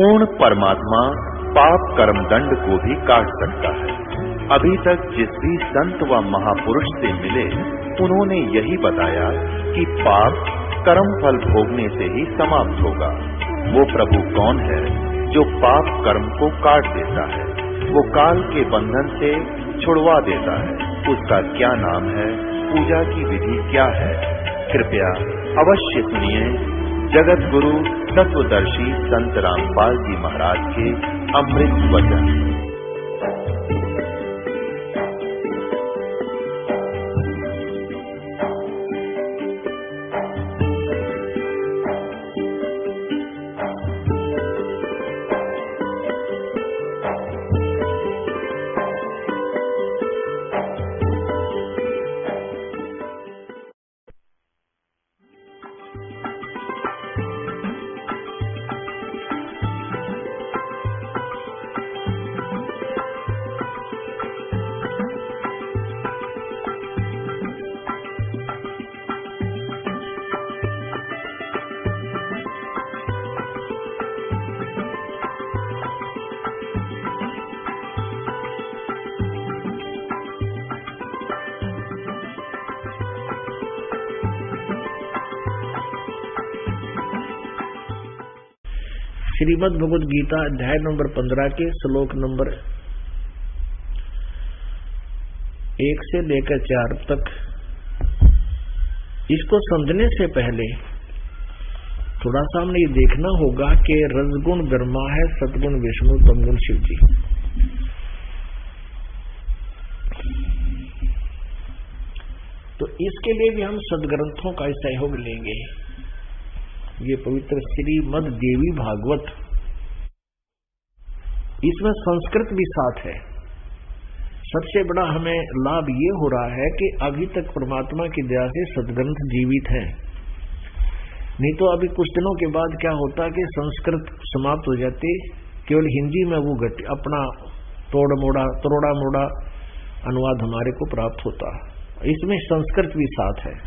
पूर्ण परमात्मा पाप कर्म दंड को भी काट सकता है। अभी तक जिस भी संत व महापुरुष से मिले उन्होंने यही बताया कि पाप कर्म फल भोगने से ही समाप्त होगा। वो प्रभु कौन है जो पाप कर्म को काट देता है, वो काल के बंधन से छुड़वा देता है। उसका क्या नाम है, पूजा की विधि क्या है? कृपया अवश्य सुनिए जगत गुरु तत्वदर्शी संत रामपाल जी महाराज के अमृत वचन। श्रीमद् भगवद गीता अध्याय नंबर 15 के श्लोक नंबर 1 से लेकर 4 तक। इसको समझने से पहले थोड़ा सा हमने ये देखना होगा कि रजगुण ब्रह्मा है, सतगुण विष्णु, तमगुण शिव जी। तो इसके लिए भी हम सदग्रंथों का सहयोग लेंगे। ये पवित्र श्रीमद् देवी भागवत, इसमें संस्कृत भी साथ है। सबसे बड़ा हमें लाभ ये हो रहा है कि अभी तक परमात्मा की दया से सदग्रंथ जीवित हैं। नहीं तो अभी कुछ दिनों के बाद क्या होता कि संस्कृत समाप्त हो जाती, केवल हिंदी में वो अपना तोड़ा मोड़ा अनुवाद हमारे को प्राप्त होता। इसमें संस्कृत भी साथ है।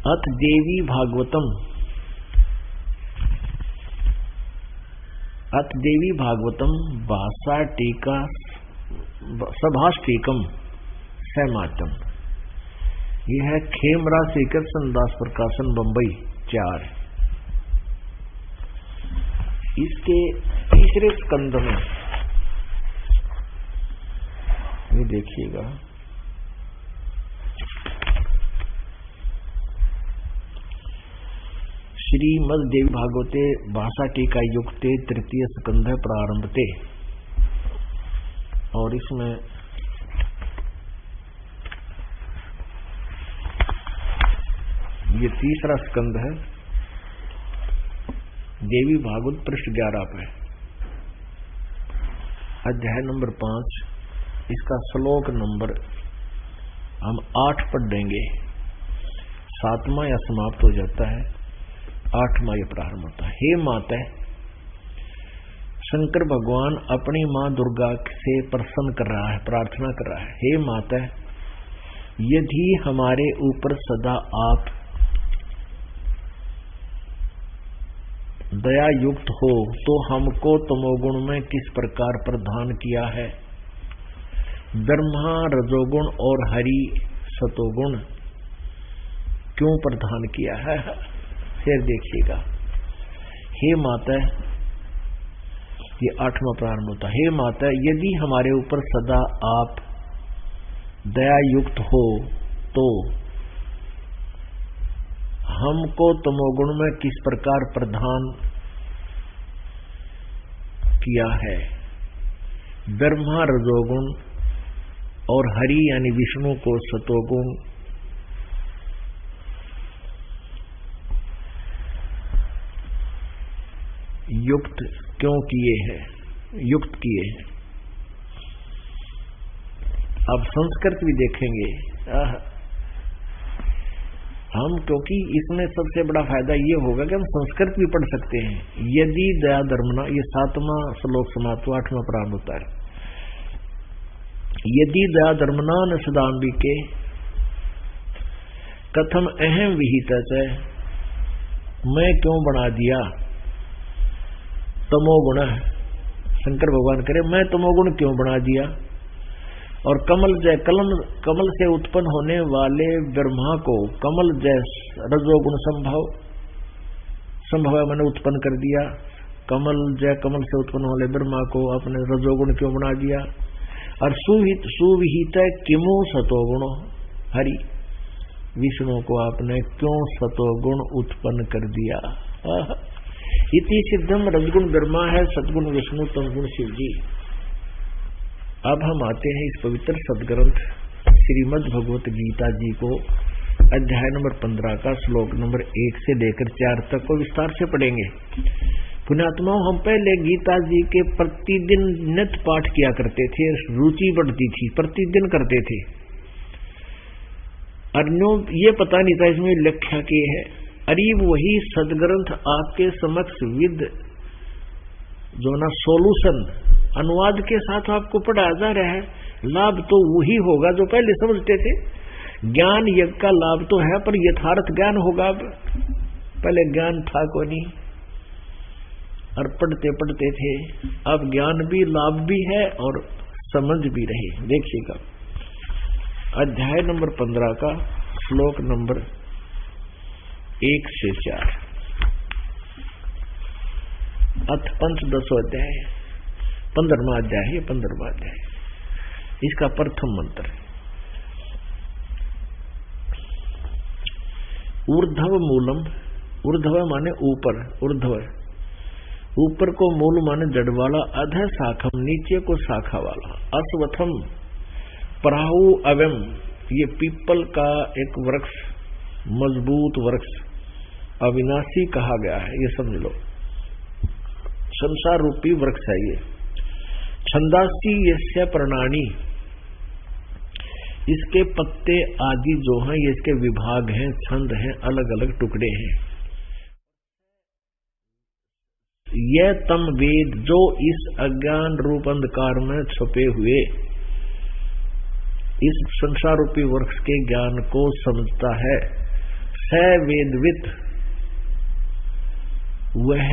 अथ देवी भागवतम, अथ देवी भागवतम भाषा टीका सभाष टीकम सहमातम। यह है खेमरा श्री कृष्ण दास प्रकाशन बंबई 4। इसके तीसरे स्कंद में ये देखिएगा, श्रीमद् देवी भागवते भाषा टीका युक्ते तृतीय स्कंध प्रारंभते। और इसमें ये तीसरा स्कंध है, देवी भागवत पृष्ठ 11 पे, अध्याय नंबर 5। इसका श्लोक नंबर हम 8 पढ़ देंगे। 7वां या समाप्त हो जाता है, 8वां ये प्रारंभ होता है। हे माता, शंकर भगवान अपनी मां दुर्गा से प्रसन्न कर रहा है, प्रार्थना कर रहा है। हे माता, यदि हमारे ऊपर सदा आप दया युक्त हो तो हमको तमोगुण में किस प्रकार प्रदान किया है? ब्रह्मा रजोगुण और हरि सतोगुण क्यों प्रदान किया है? फिर देखिएगा, हे माता, ये 8वां प्रारंभ होता है। हे माता, यदि हमारे ऊपर सदा आप दया युक्त हो तो हमको तमोगुण में किस प्रकार प्रदान किया है? ब्रह्मा रजोगुण और हरि यानी विष्णु को सतोगुण युक्त क्यों किए हैं, युक्त किए हैं। अब संस्कृत भी देखेंगे हम, क्योंकि इसमें सबसे बड़ा फायदा ये होगा कि हम संस्कृत भी पढ़ सकते हैं। यदि दया धर्मना, ये 7वां श्लोक समाप्त, 8वां प्रारंभ होता है। यदि दया धर्मनान सदाम्बिके कथम अहम विहित है, मैं क्यों बना दिया तमोगुण। शंकर भगवान करे मैं तमोगुण क्यों बना दिया। और कमल जय कमल से उत्पन्न होने वाले ब्रह्मा को कमल जय रजोगुण संभव मैंने उत्पन्न कर दिया। कमल जय कमल से उत्पन्न वाले ब्रह्मा को अपने रजोगुण क्यों बना दिया। और सुविहित किमु सतोगुण हरि, विष्णु को आपने क्यों सतोगुण उत्पन्न कर दिया। इति सिद्धम रजगुण ब्रह्मा है, सदगुण विष्णु, तमगुण शिव जी। अब हम आते हैं इस पवित्र सदग्रंथ श्रीमद् भगवत गीता जी को, अध्याय नंबर 15 का श्लोक नंबर 1 से लेकर 4 तक को विस्तार से पढ़ेंगे। पुण्यात्माओं, हम पहले गीता जी के प्रतिदिन नित्य पाठ किया करते थे, रुचि बढ़ती थी, प्रतिदिन करते थे। अन्यों ये पता नहीं था इसमें व्याख्या की है। अरीब वही सदग्रंथ आपके समक्ष विद जो ना सोल्यूशन अनुवाद के साथ आपको पढ़ाया जा रहा है। लाभ तो वही होगा जो पहले समझते थे। ज्ञान यज्ञ का लाभ तो है, पर यथार्थ ज्ञान होगा। अब पहले ज्ञान था को नहीं और पढ़ते पढ़ते थे, अब ज्ञान भी लाभ भी है और समझ भी रहे। देखिएगा अध्याय नंबर 15 का श्लोक नंबर 1 से 4। अथ पंचदशो अध्याय, 15वां अध्याय है, 15वां अध्याय। इसका प्रथम मंत्र है ऊर्ध्व मूलम। ऊर्ध्व माने ऊपर, ऊर्ध्व ऊपर को, मूल माने जड़ वाला, अध शाखम नीचे को शाखा वाला, अश्वत्थम प्राहु अवम ये पीपल का एक वृक्ष, मजबूत वृक्ष, अविनाशी कहा गया है, ये समझ लो। संसार रूपी वृक्ष है ये। छंदासी यस्य प्रणानी, इसके पत्ते आदि जो हैं ये इसके विभाग हैं, छंद हैं, अलग अलग टुकड़े हैं। यह तम वेद जो इस अज्ञान रूप अंधकार में छुपे हुए इस संसार रूपी वृक्ष के ज्ञान को समझता है। स वेदवित, वह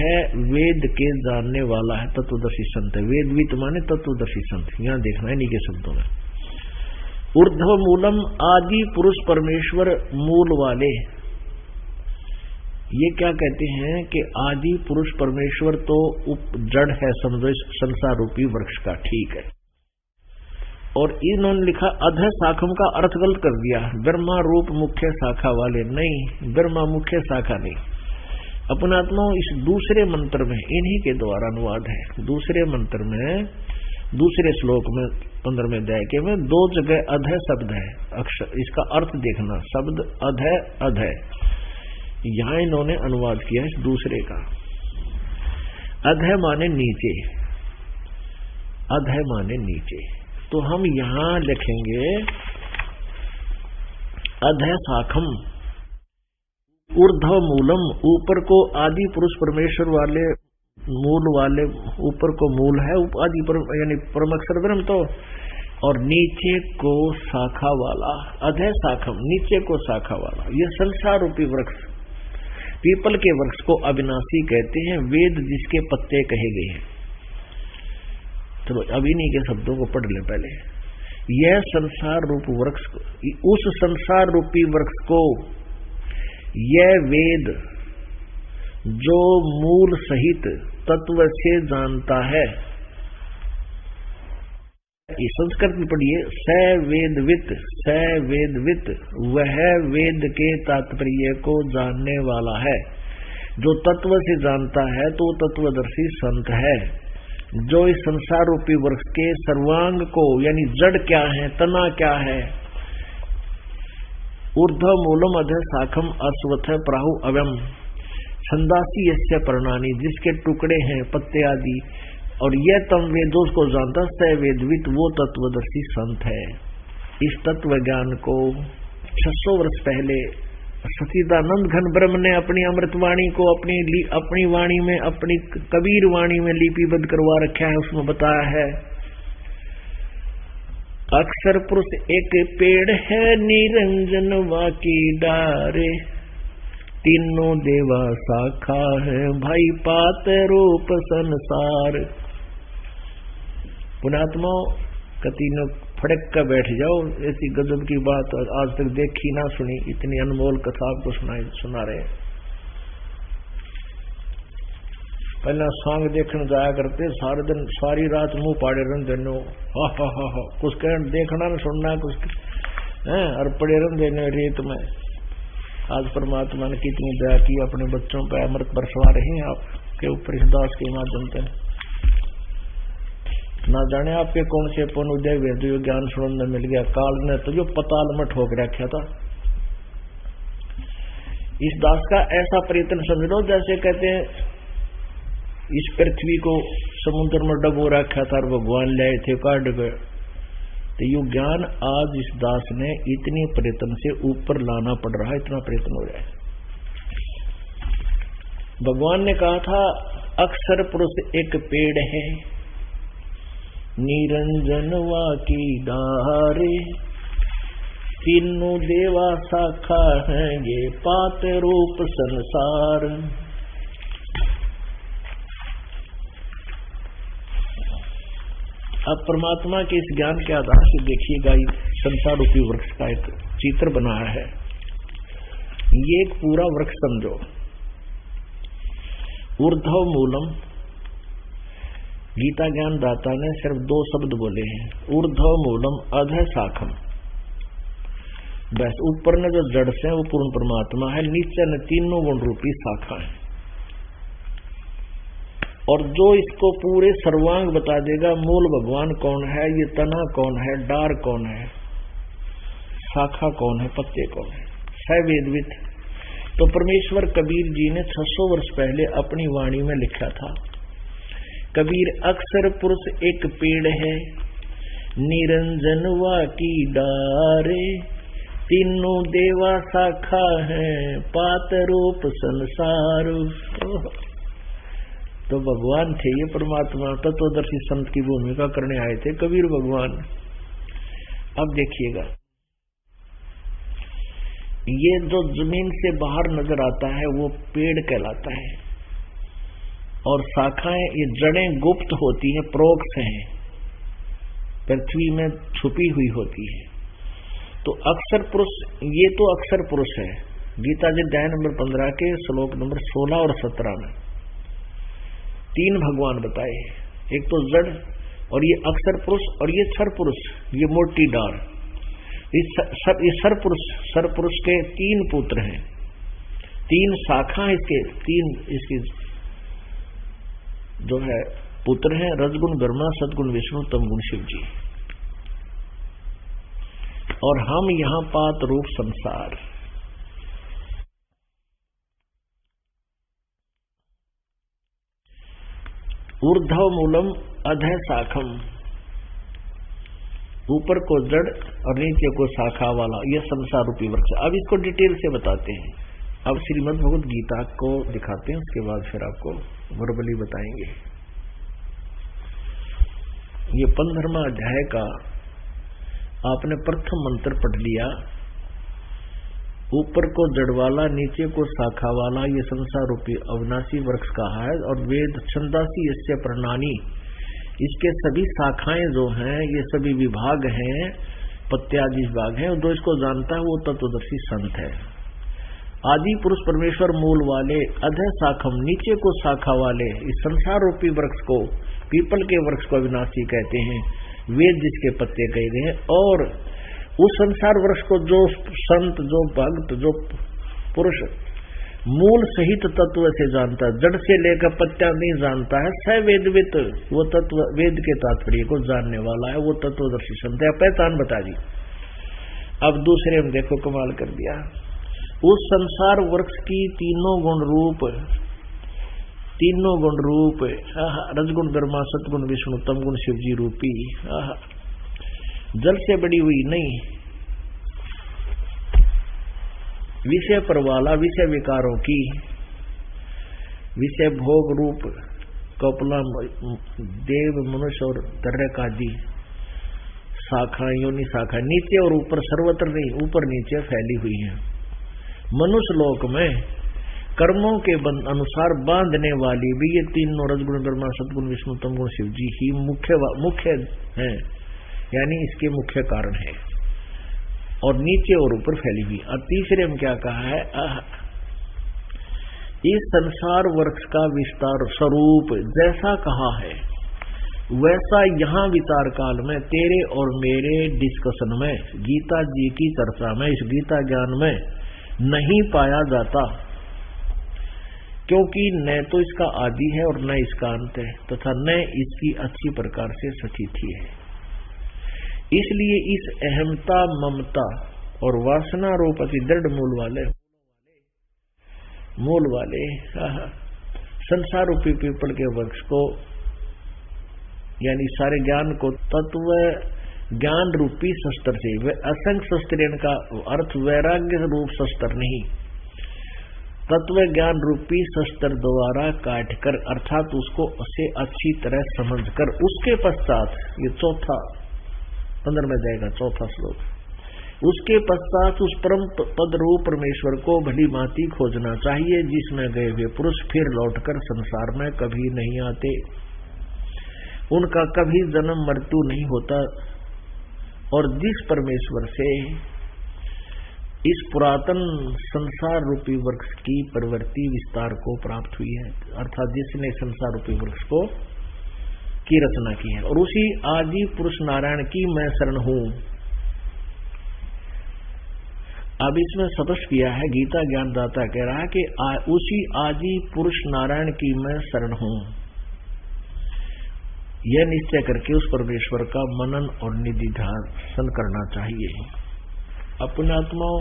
वेद के जानने वाला है, तत्वदर्शी संत है। वेदवित माने तत्वदर्शी संत, यहां देखना है इन्हीं के शब्दों में। ऊर्ध्व मूलम आदि पुरुष परमेश्वर मूल वाले, ये क्या कहते हैं कि आदि पुरुष परमेश्वर तो जड़ है, समझो इस संसार रूपी वृक्ष का, ठीक है। और इन्होंने लिखा अध शाखम का अर्थ गलत कर दिया, ब्रह्मा रूप मुख्य शाखा वाले, नहीं, ब्रह्मा मुख्य शाखा नहीं। अपनात्मा इस दूसरे मंत्र में इन्हीं के द्वारा अनुवाद है। दूसरे मंत्र में दूसरे श्लोक में 15वें अध्याय के में 2 जगह अध शब्द है, अक्षर, इसका अर्थ देखना, शब्द अध अध, यहां इन्होंने अनुवाद किया इस दूसरे का। अध माने नीचे, अध माने नीचे, तो हम यहां लिखेंगे अध शाखम ऊर्ध्व मूलम, ऊपर को आदि पुरुष परमेश्वर वाले, मूल वाले, ऊपर को मूल है, आदि यानी परमअक्षर ब्रह्म तो, और नीचे को शाखा वाला, अध शाखम नीचे को शाखा वाला। यह संसार रूपी वृक्ष, पीपल के वृक्ष को अविनाशी कहते हैं, वेद जिसके पत्ते कहे गए हैं। चलो अब इन्हीं के शब्दों को पढ़ लें पहले। यह संसार रूप वृक्ष, उस संसार रूपी वृक्ष को यह वेद जो मूल सहित तत्व से जानता है, संस्कृत में पढ़िए, स वेदवित, वह वेद के तात्पर्य को जानने वाला है। जो तत्व से जानता है तो तत्वदर्शी संत है। जो इस संसार रूपी वृक्ष के सर्वांग को, यानी जड़ क्या है, तना क्या है, ऊर्ध्व मूलम अध शाखम अश्वत्थ प्राहु अवम, छंदासी यस्य प्रणानी, जिसके टुकड़े हैं पत्ते आदि, और यह तम वेदों को जानता, स वेदवित, वो तत्वदर्शी संत है। इस तत्व ज्ञान को 600 वर्ष पहले सच्चिदानंद घन ब्रह्म ने अपनी अमृतवाणी को अपनी वाणी में, अपनी कबीर वाणी में लिपिबद्ध करवा रखा है। उसमें बताया है अक्षर पुरुष एक पेड़ है निरंजन वाकी डारे, तीनों देवा शाखा है भाई पात रूप संसार। पुणात्मा कतीनों फड़क कर बैठ जाओ, ऐसी गजब की बात आज तक देखी ना सुनी, इतनी अनमोल कथा आपको सुना रहे। पहला सांग देखने जाया करते, सारे दिन सारी रात मुंह पाड़े रहते, हा कुछ कह देखना न सुनना कुछ है, और पड़े रहते रेत में। आज परमात्मा ने कितनी दया की, अपने बच्चों पर अमृत बरसवा रहे हैं आपके ऊपर इस दास के माध्यम से। ना जाने आपके कौन से पुण्य उदय हुए जो ज्ञान सुनने मिल गया। काल ने तो जो पताल में ठोक रखा था। इस दास का ऐसा प्रयत्न समझ लो जैसे कहते हैं इस पृथ्वी को समुद्र में डबो रखा था और भगवान लाए थे काट गए। तो ये ज्ञान आज इस दास ने इतनी प्रयत्न से ऊपर लाना पड़ रहा है, इतना प्रयत्न हो रहा है। भगवान ने कहा था अक्षर पुरुष एक पेड़ है निरंजन वाकी डारे, तीनों देवा शाखा है ये पात रूप संसार। अब परमात्मा के इस ज्ञान के आधार से देखिएगा, संसार रूपी वृक्ष का एक चित्र बनाया है। ये एक पूरा वृक्ष समझो। ऊर्ध्व मूलम, गीता ज्ञान दाता ने सिर्फ 2 शब्द बोले हैं, ऊर्ध्व मूलम अधः शाखम। बस ऊपर ने जो जड़ से वो पूर्ण परमात्मा है, नीचे ने तीनों गुण रूपी शाखा है। और जो इसको पूरे सर्वांग बता देगा, मूल भगवान कौन है, ये तना कौन है, डार कौन है, शाखा कौन है, पत्ते कौन है, सवेदवित। तो परमेश्वर कबीर जी ने 600 वर्ष पहले अपनी वाणी में लिखा था, कबीर अक्षर पुरुष एक पेड़ है निरंजन वाकी डारे, तीनों देवा शाखा है पात रूप संसार। तो भगवान थे ये परमात्मा, तत्वदर्शी संत की भूमिका करने आए थे कबीर भगवान। अब देखिएगा, ये जो जमीन से बाहर नजर आता है वो पेड़ कहलाता है, और शाखाएं ये जड़ें गुप्त होती हैं, प्रोक्ष हैं, पृथ्वी में छुपी हुई होती है। तो अक्षर पुरुष, ये तो अक्षर पुरुष है। गीता जी अध्याय नंबर 15 के श्लोक नंबर 16 और 17 में 3 भगवान बताए, एक तो जड़, और ये अक्षर पुरुष, और ये क्षर पुरुष, ये मोटी डार। ये सर पुरुष के 3 पुत्र हैं, 3 शाखा इसके, 3 इसके जो है पुत्र हैं, रजगुण ब्रह्मा, सदगुण विष्णु, तमगुण शिव जी। और हम यहां पात रूप संसार। ऊर्ध्व मूलम अधः शाखम, ऊपर को जड़ और नीचे को शाखा वाला यह संसार रूपी वृक्ष। अब इसको डिटेल से बताते हैं। अब श्रीमद् भगवद गीता को दिखाते हैं, उसके बाद फिर आपको वर्बली बताएंगे। ये 15वां अध्याय का आपने प्रथम मंत्र पढ़ लिया। ऊपर को जड़ वाला, नीचे को शाखा वाला, ये संसार रूपी अविनाशी वृक्ष कहा है। और वेद छंदासी यस्य प्रणानी, इसके सभी शाखाएं जो हैं ये सभी विभाग हैं, पत्यादि विभाग हैं। जो इसको जानता है वो तत्वदर्शी संत है। आदि पुरुष परमेश्वर मूल वाले, अधः शाखम, नीचे को शाखा वाले, इस संसार रूपी वृक्ष को, पीपल के वृक्ष को अविनाशी कहते हैं, वेद जिसके पत्ते कहते हैं। और उस संसार वृक्ष को जो संत, जो भक्त, जो पुरुष मूल सहित तत्व से जानता है, जड़ से लेकर पत्ता नहीं जानता है, सवेदवित, वो तत्व वेद के तात्पर्य को जानने वाला है, वो तत्वदर्शी संत है। पहचान बता दी। अब दूसरे में देखो कमाल कर दिया। उस संसार वृक्ष की तीनों गुण रूप रजगुण ब्रह्मा, सतगुण विष्णु, तमगुण शिव जी रूपी, जल से बड़ी हुई नहीं, विषय पर वाला, विषय विकारों की, विषय भोग रूप कपला, देव, मनुष्य और तरह का दी शाखा योनि शाखा नीचे और ऊपर सर्वत्र नहीं, ऊपर नीचे फैली हुई है। मनुष्य लोक में कर्मों के अनुसार बांधने वाली भी ये तीनों रजगुण ब्रह्मा सतगुण विष्णु तमगुण शिव जी ही मुख्य है, यानी इसके मुख्य कारण है, और नीचे और ऊपर फैली हुई। और तीसरे में क्या कहा है, इस संसार वृक्ष का विस्तार स्वरूप जैसा कहा है वैसा यहाँ विचार काल में तेरे और मेरे डिस्कशन में गीता जी की चर्चा में इस गीता ज्ञान में नहीं पाया जाता, क्योंकि न तो इसका आदि है और न इसका अंत है तथा न इसकी अच्छी प्रकार से स्थिति है। इसलिए इस अहमता ममता और वासना रूप अति दृढ़ मूल वाले संसार रूपी पीपल के वृक्ष को, यानी सारे ज्ञान को तत्व ज्ञान रूपी शस्त्र से, असंख्य शस्त्र का अर्थ वैराग्य रूप शस्त्र नहीं, तत्व ज्ञान रूपी शस्त्र द्वारा काटकर अर्थात उसको उसे अच्छी तरह समझकर उसके पश्चात, ये चौथा 15 में जाएगा चौथा श्लोक, उसके पश्चात उस परम पद रूप परमेश्वर को भली भांति खोजना चाहिए जिसमें गए हुए पुरुष फिर लौटकर संसार में कभी नहीं आते, उनका कभी जन्म मृत्यु नहीं होता, और जिस परमेश्वर से इस पुरातन संसार रूपी वृक्ष की प्रवृत्ति विस्तार को प्राप्त हुई है, अर्थात जिसने संसार रूपी वृक्ष को की रचना की है, और उसी आदि पुरुष नारायण की मैं शरण हूं। अब इसमें स्पष्ट किया है, गीता ज्ञानदाता कह रहा है कि उसी आदि पुरुष नारायण की मैं शरण हूं, यह निश्चय करके उस परमेश्वर का मनन और निधिध्यासन करना चाहिए। अपने आत्माओं,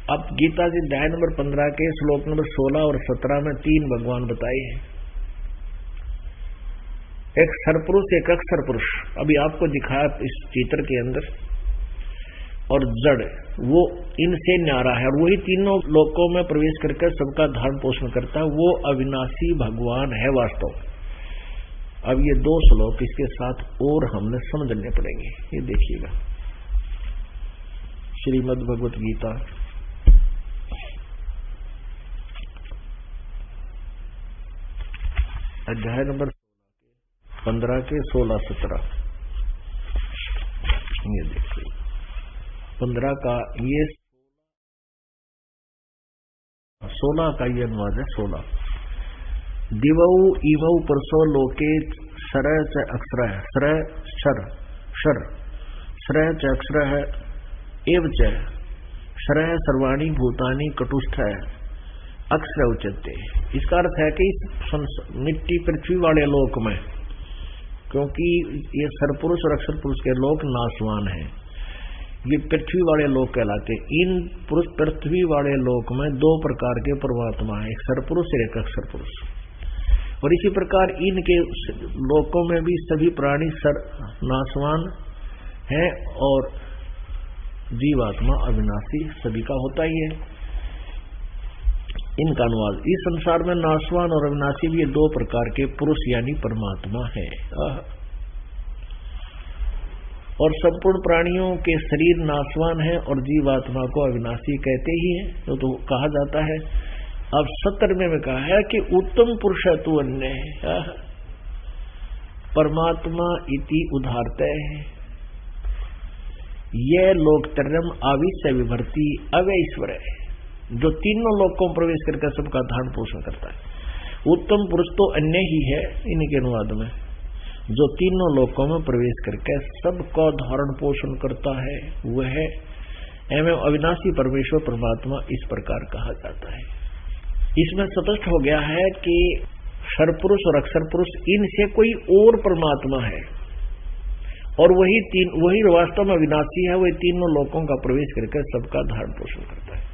अब गीता जी अध्याय नंबर 15 के श्लोक नंबर 16 और 17 में 3 भगवान बताए हैं, एक सरपुरुष एक अक्षर पुरुष अभी आपको दिखाया इस चित्र के अंदर, और जड़ वो इनसे न्यारा है, और वही तीनों लोकों में प्रवेश करके सबका धारण पोषण करता है, वो अविनाशी भगवान है वास्तव। अब ये 2 श्लोक इसके साथ और हमने समझने पड़ेंगे, ये देखिएगा। श्रीमद् भगवत गीता अध्याय नंबर 15 के 16-17, ये देखिए 15 का ये 16 का ये अनुवाद है। 16 दिवौ इवौ परसो लोके सरय च अक्षर है, सरय शर शर सरय च अक्षर है, एव च सरय सर्वाणी भूतानि कटुस्थ है, अक्षर उच्यते। इसका अर्थ है कि इस मिट्टी पृथ्वी वाले लोक में, क्योंकि ये सरपुरुष और अक्षर पुरुष के लोक नाशवान हैं, ये पृथ्वी वाले लोक कहलाते। इन पुरुष पृथ्वी वाले लोक में 2 प्रकार के परमात्मा है, एक सरपुरुष और एक अक्षर पुरुष, और इसी प्रकार इनके लोकों में भी सभी प्राणी नाशवान हैं और जीवात्मा अविनाशी सभी का होता ही है। इनका अनुवाद, इस संसार में नाशवान और अविनाशी भी 2 प्रकार के पुरुष यानी परमात्मा है, और संपूर्ण प्राणियों के शरीर नाशवान है और जीवात्मा को अविनाशी कहते ही हैं, तो कहा जाता है। अब 17वें में कहा है कि उत्तम पुरुष तु अन्य परमात्मा इति उदाहरते है, यह लोकतरम आविश्य विभर्ति अवैश्वर है, जो तीनों लोकों में प्रवेश करके सबका धारण पोषण करता है। उत्तम पुरुष तो अन्य ही है इनके अनुवाद में, जो तीनों लोकों में प्रवेश करके सबका धारण पोषण करता है, वह एवं अविनाशी परमेश्वर परमात्मा इस प्रकार कहा जाता है। इसमें स्पष्ट हो गया है कि सरपुरुष और अक्षर पुरुष इनसे कोई और परमात्मा है, और वही वास्तव में अविनाशी है, वही तीनों लोकों का प्रवेश करके सबका धारण पोषण करता है।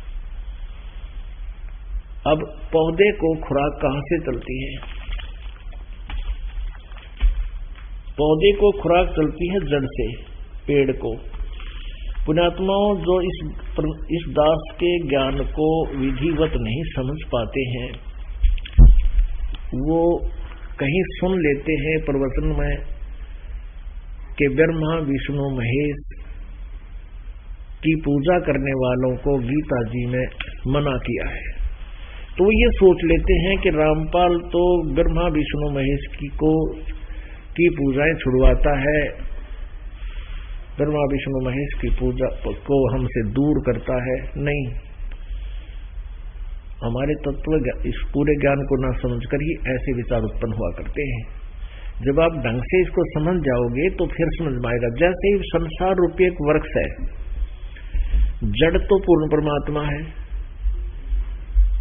अब पौधे को खुराक कहां से चलती है? पौधे को खुराक चलती है जड़ से, पेड़ को। पुण्यात्माओं, जो इस दास के ज्ञान को विधिवत नहीं समझ पाते हैं, वो कहीं सुन लेते हैं प्रवचन में कि ब्रह्मा विष्णु महेश की पूजा करने वालों को गीता जी ने मना किया है। तो ये सोच लेते हैं कि रामपाल तो ब्रह्मा विष्णु महेश की पूजाएं छुड़वाता है, ब्रह्मा विष्णु महेश की पूजा को हमसे दूर करता है। नहीं, हमारे तत्व इस पूरे ज्ञान को ना समझकर ही ऐसे विचार उत्पन्न हुआ करते हैं। जब आप ढंग से इसको समझ जाओगे तो फिर समझ में आएगा। जैसे ही संसार रूपी एक वृक्ष है, जड़ तो पूर्ण परमात्मा है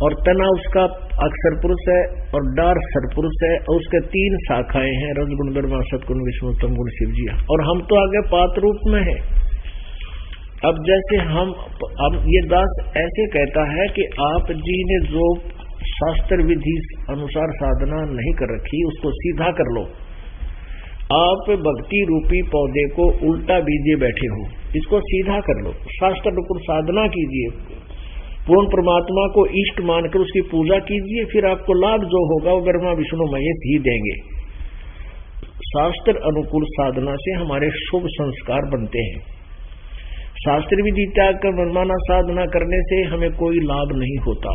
और तना उसका अक्षर पुरुष है और डार सरपुरुष है और उसके 3 शाखाएं हैं, रजगुण ब्रह्मा सतगुण विष्णु तमगुण शिव जी। और हम तो आगे पात रूप में है। अब जैसे अब ये दास ऐसे कहता है कि आप जी ने जो शास्त्र विधि अनुसार साधना नहीं कर रखी उसको सीधा कर लो। आप भक्ति रूपी पौधे को उल्टा बीजे बैठे हो, इसको सीधा कर लो, शास्त्र अनुकूल साधना कीजिए, पूर्ण परमात्मा को इष्ट मानकर उसकी पूजा कीजिए, फिर आपको लाभ जो होगा वो ब्रह्मा विष्णु महेश ही देंगे। शास्त्र अनुकूल साधना से हमारे शुभ संस्कार बनते हैं। शास्त्र विधि त्याग कर मनमाना साधना करने से हमें कोई लाभ नहीं होता।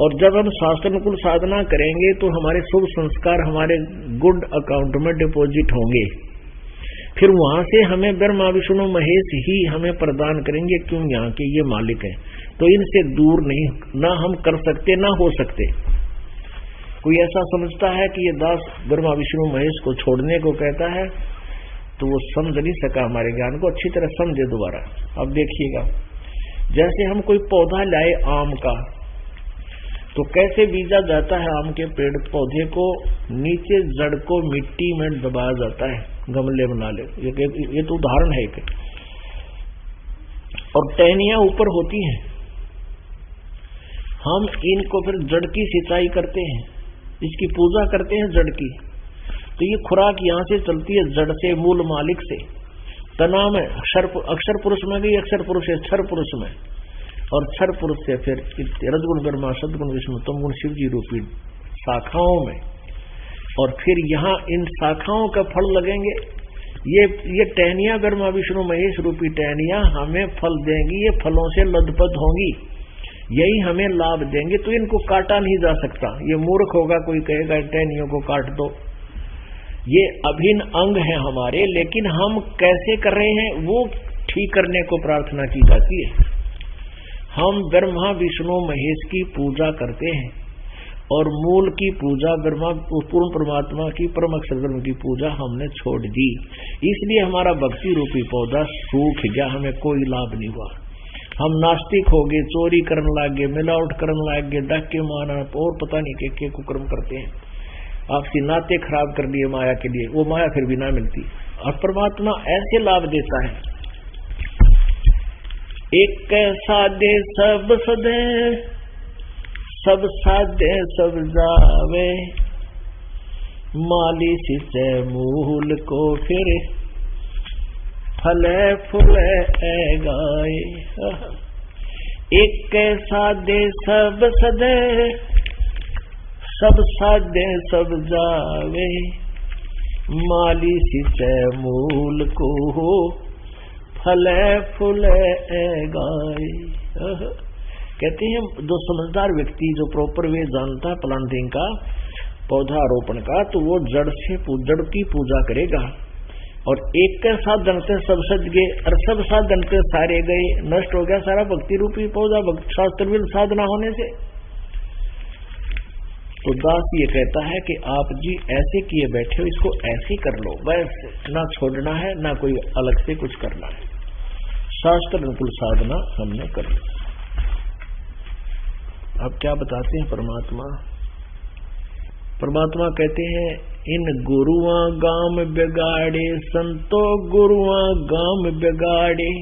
और जब हम शास्त्र अनुकूल साधना करेंगे तो हमारे शुभ संस्कार हमारे गुड अकाउंट में डिपॉजिट होंगे, फिर वहां से हमें ब्रह्मा विष्णु महेश ही हमें प्रदान करेंगे, क्यों यहाँ के ये मालिक हैं। तो इनसे दूर नहीं, ना हम कर सकते ना हो सकते। कोई ऐसा समझता है कि ये दास ब्रह्मा विष्णु महेश को छोड़ने को कहता है तो वो समझ नहीं सका हमारे ज्ञान को। अच्छी तरह समझे दोबारा। अब देखिएगा, जैसे हम कोई पौधा लाए आम का, तो कैसे बीजा जाता है आम के पेड़ पौधे को, नीचे जड़ को मिट्टी में दबाया जाता है, गमले बना ले, ये तो उदाहरण है एक। और टहनियां ऊपर होती हैं, हम इनको फिर जड़ की सिंचाई करते हैं, इसकी पूजा करते हैं जड़ की। तो ये खुराक यहाँ से चलती है जड़ से, मूल मालिक से। तना में अक्षर पुरुष में भी अक्षर पुरुष है, क्षर पुरुष में, और क्षर पुरुष से फिर रजगुण ब्रह्मा सदगुण विष्णु तमगुण शिव जी रूपी शाखाओं में, और फिर यहाँ इन शाखाओं का फल लगेंगे। ये टहनियां ब्रह्मा विष्णु महेश रूपी टहनियां हमें फल देंगी, ये फलों से लदपद होंगी, यही हमें लाभ देंगे। तो इनको काटा नहीं जा सकता। ये मूर्ख होगा कोई कहेगा टहनियों को काट दो। ये अभिन्न अंग है हमारे, लेकिन हम कैसे कर रहे हैं वो ठीक करने को प्रार्थना की जाती है। हम ब्रह्मा विष्णु महेश की पूजा करते हैं और मूल की पूजा ब्रह्मा पूर्ण परमात्मा की परम अक्षर ब्रह्म की पूजा हमने छोड़ दी। इसलिए हमारा भक्ति रूपी पौधा सूख गया, हमें कोई लाभ नहीं हुआ। हम नास्तिक हो गए, चोरी करने लग गए, मिलावट करने लग गए, डाके मारना और पता नहीं के कुकर्म करते हैं। आपसी नाते खराब कर दिए माया के लिए, वो माया फिर भी ना मिलती। और परमात्मा ऐसे लाभ देता है, एक साधे सब सदे, सब साधे सब जावे, माली सिंचे मूल को फिर फले फूले गाए। एक साधे सब सदे, सब साधे सब जावे, माली सिंचे मूल को फले फूले गाए। कहते हैं जो समझदार व्यक्ति जो प्रॉपर वे जानता है प्लांटिंग का, पौधारोपण का, तो वो जड़ की पूजा करेगा। और एक के साथ जनते सब सज गए और सब साथ जनते सारे गए, नष्ट हो गया सारा भक्ति रूपी पौधा शास्त्र साधना होने से। तो दास ये कहता है कि आप जी ऐसे किए बैठे हो, इसको ऐसे कर लो, बस ना छोड़ना है ना कोई अलग से कुछ करना है। शास्त्र अनुकूल साधना हमने कर ली। अब क्या बताते हैं परमात्मा? परमात्मा कहते हैं इन गुरुआ गाम बिगाड़े, संतो गुरुआ गाम बिगाड़े,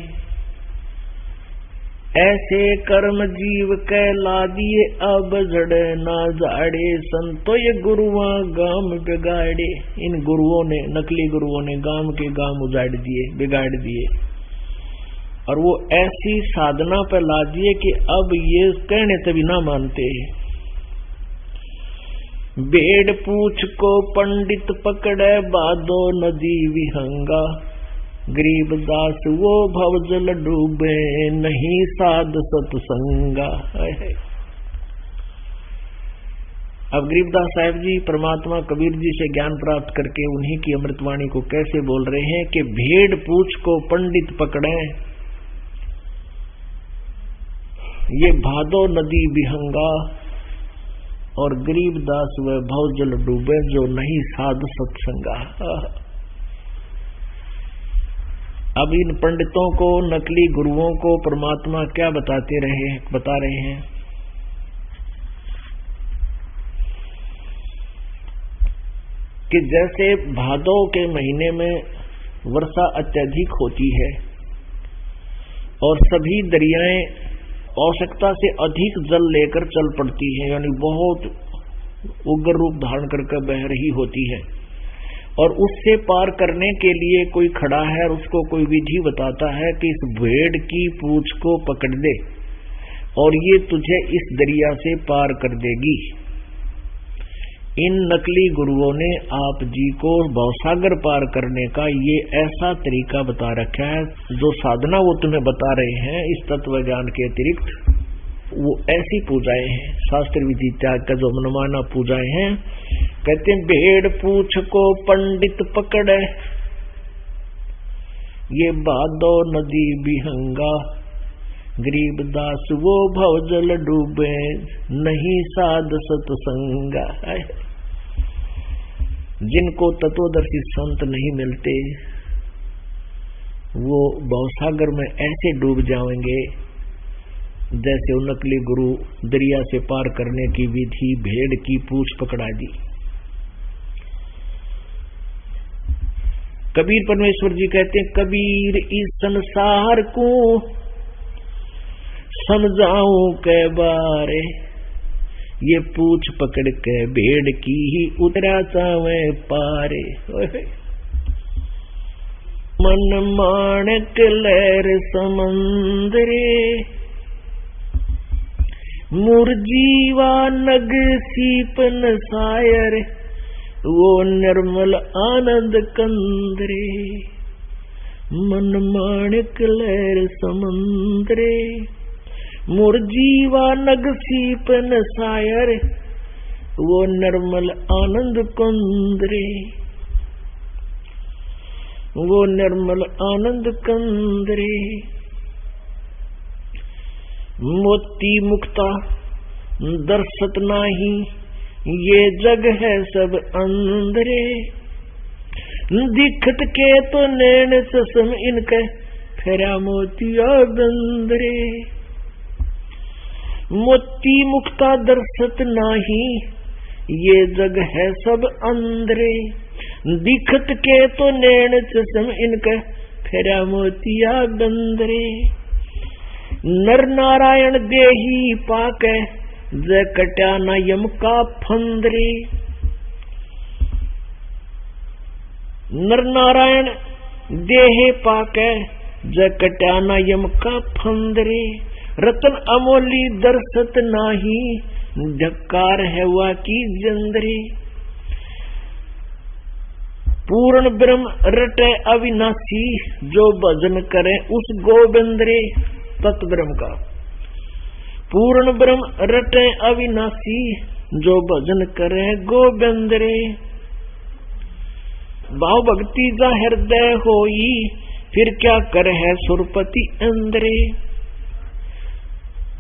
ऐसे कर्म जीव के ला दिए अब जड़े ना जाड़े, संतो ये गुरुआ गाम बिगाड़े। इन गुरुओं ने, नकली गुरुओं ने गाम के गाम उजाड़ दिए, बिगाड़ दिए, और वो ऐसी साधना पर ला दिए कि अब ये कहने से भी ना मानते। बेड़ पूछ को पंडित पकड़े बादो नदी विहंगा, गरीब दास वो भवजल डूबे नहीं साध सत्संगा। अब गरीबदास साहब जी परमात्मा कबीर जी से ज्ञान प्राप्त करके उन्हीं की अमृतवाणी को कैसे बोल रहे हैं कि भेड़ पूछ को पंडित पकड़े, ये भादो नदी विहंगा, और गरीबदास वह भवजल डूबे जो नहीं साध सत्संगा। अब इन पंडितों को, नकली गुरुओं को परमात्मा क्या बता रहे हैं कि जैसे भादों के महीने में वर्षा अत्यधिक होती है और सभी दरियाएं आवश्यकता से अधिक जल लेकर चल पड़ती हैं, यानी बहुत उग्र रूप धारण करके बह रही होती है, और उससे पार करने के लिए कोई खड़ा है और उसको कोई विधि बताता है कि इस भेड़ की पूंछ को पकड़ दे और ये तुझे इस दरिया से पार कर देगी। इन नकली गुरुओं ने आप जी को भवसागर पार करने का ये ऐसा तरीका बता रखा है, जो साधना वो तुम्हें बता रहे हैं इस तत्व ज्ञान के अतिरिक्त, वो ऐसी पूजाएं हैं, शास्त्र विधि त्याग का जो मनमाना पूजाएं हैं। कहते हैं भेड़ पूछ को पंडित पकड़े, ये भादो नदी विहंगा, गरीब दास वो भवजल डूबे नहीं साध सत्संगा। जिनको तत्वदर्शी संत नहीं मिलते वो भवसागर में ऐसे डूब जाएंगे जैसे वो नकली गुरु दरिया से पार करने की विधि भेड़ की पूंछ पकड़ा दी। कबीर परमेश्वर जी कहते हैं, कबीर इस संसार को समझाऊं के बारे, ये पूछ पकड़ के भेड़ की ही उतरा चावे पारे। मन माणक लहर समंदरे, मुरजीवा नग सीपन सायर, वो निर्मल आनंद कंदरे। मन माणक लहर समंदरे, मुरजीवा नग सीपन सायर, वो निर्मल आनंद कंदरे, वो निर्मल आनंद कंदरे। मोती मुक्ता दर्शत नाही, ये जग है सब अंदरे, दिखत के तो नैन ससम इनके, फेरा मोतिया बंदरे। मोती मुक्ता दर्शत नाही, ये जग है सब अंदरे, दिखत के तो नैन चश्म इनके, फेरा मोतिया बंदरे। नर नारायण देही पाके, जय कट्या न यम का फंदरे। नर नारायण देहे पाके, जय कट्या न यम का फंदरे। रतन अमोली दर्शत नाही, ढक्कार है वा की जंदरे। पूर्ण ब्रह्म रटे अविनाशी, जो भजन करे उस गोविंदरे। तत् ब्रह्म का पूर्ण ब्रह्म रटे अविनाशी, जो भजन करे गोविंदरे। भाव भक्ति जा हृदय होई, फिर क्या कर है सुरपति अंदरे।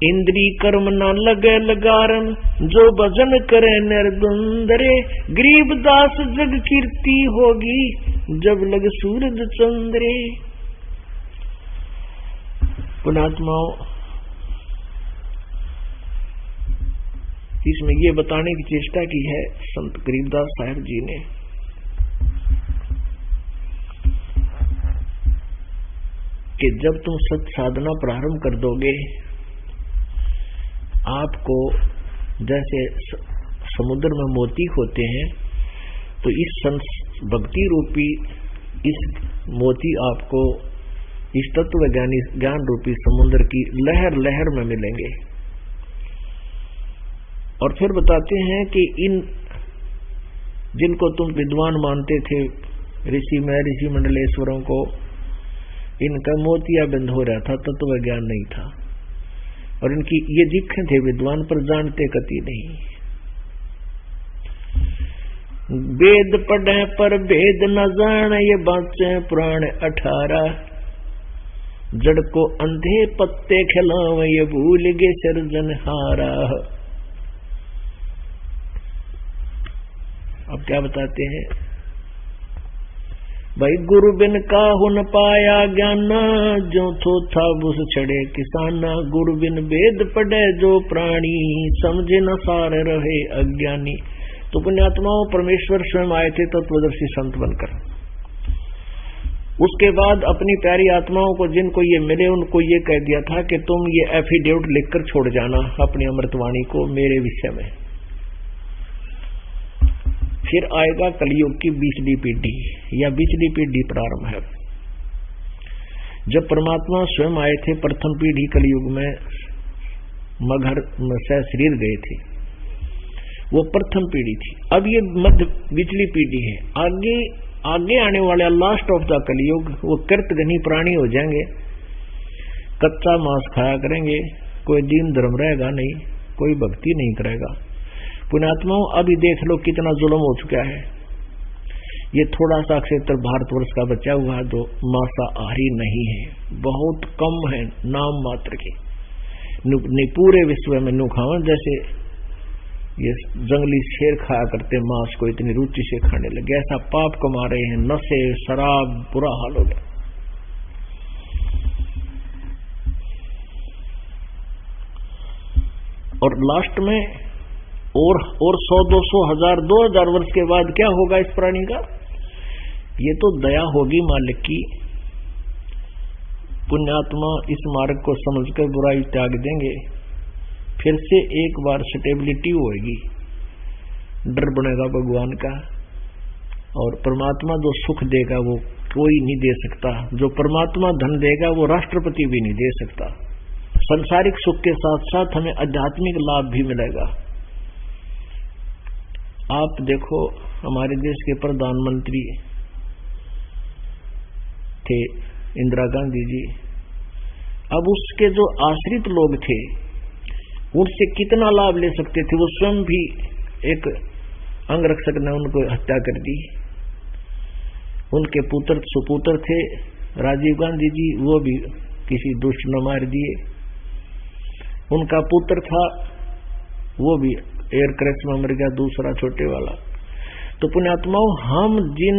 इंद्री कर्म न लगे लगारन, जो भजन करे निर्दंदरे। गरीब दास जग कीर्ति होगी, जब लग सूरज चंद्रे। पुणात्माओं, इसमें ये बताने की चेष्टा की है संत गरीबदास साहब जी ने कि जब तुम सत साधना प्रारंभ कर दोगे, आपको जैसे समुद्र में मोती होते हैं, तो इस भक्ति रूपी इस मोती आपको इस तत्व ज्ञान रूपी समुद्र की लहर लहर में मिलेंगे। और फिर बताते हैं कि इन जिनको तुम विद्वान मानते थे, ऋषि मंडलेश्वरों को, इनका मोतिया बंद हो रहा था, तत्व ज्ञान नहीं था। और इनकी ये दिखे थे विद्वान पर जानते कति नहीं। वेद पढ़े पर भेद न जान, ये बाँचे पुराण 18। जड़ को अंधे पत्ते खिलाव, ये भूल गे सर्जनहारा। अब क्या बताते हैं भाई, गुरु बिन काहू न पाया ज्ञाना, जो थो था बुस छड़े किसाना। गुरु बिन वेद पढ़े जो प्राणी, समझे न सार रहे अज्ञानी। तो पुण्यात्माओं, परमेश्वर स्वयं आए थे तत्वदर्शी संत बनकर। उसके बाद अपनी प्यारी आत्माओं को, जिनको ये मिले, उनको ये कह दिया था कि तुम ये एफिडेविट लिखकर छोड़ जाना अपनी अमृतवाणी को मेरे विषय में। फिर आएगा कलयुग की 20वीं पीढ़ी या 20वीं पीढ़ी प्रारंभ है। जब परमात्मा स्वयं आए थे प्रथम पीढ़ी कलयुग में मगहर से शरीर गए थे, वो प्रथम पीढ़ी थी। अब ये मध्य 20वीं पीढ़ी है। आगे आने वाले लास्ट ऑफ द कलयुग वो कृतघ्नी प्राणी हो जाएंगे, कच्चा मांस खाया करेंगे, कोई दीन धर्म रहेगा नहीं, कोई भक्ति नहीं करेगा। पुण्यात्माओं, अभी देख लो कितना जुल्म हो चुका है। ये थोड़ा सा क्षेत्र भारतवर्ष का बचा हुआ है जो मांसाहारी नहीं है, बहुत कम है, नाम मात्र के। पूरे विश्व में नुखावन जैसे ये जंगली शेर खाया करते मांस को, इतनी रुचि से खाने लगे, ऐसा पाप कमा रहे हैं। नशे, शराब, बुरा हाल हो गया। और लास्ट में और 100, 200, 1000, 2000 वर्ष के बाद क्या होगा इस प्राणी का? ये तो दया होगी मालिक की। पुण्यात्मा इस मार्ग को समझकर बुराई त्याग देंगे, फिर से एक बार स्टेबिलिटी होगी, डर बनेगा भगवान का। और परमात्मा जो सुख देगा वो कोई नहीं दे सकता, जो परमात्मा धन देगा वो राष्ट्रपति भी नहीं दे सकता। संसारिक सुख के साथ साथ हमें आध्यात्मिक लाभ भी मिलेगा। आप देखो, हमारे देश के प्रधानमंत्री थे इंदिरा गांधी जी। अब उसके जो आश्रित लोग थे उनसे कितना लाभ ले सकते थे। वो स्वयं भी एक अंगरक्षक ने उनको हत्या कर दी। उनके पुत्र सुपुत्र थे राजीव गांधी जी, वो भी किसी दुष्ट ने मार दिए। उनका पुत्र था वो भी एयर क्रैश में मर गया, दूसरा छोटे वाला। तो पुण्यात्माओं, हम जिन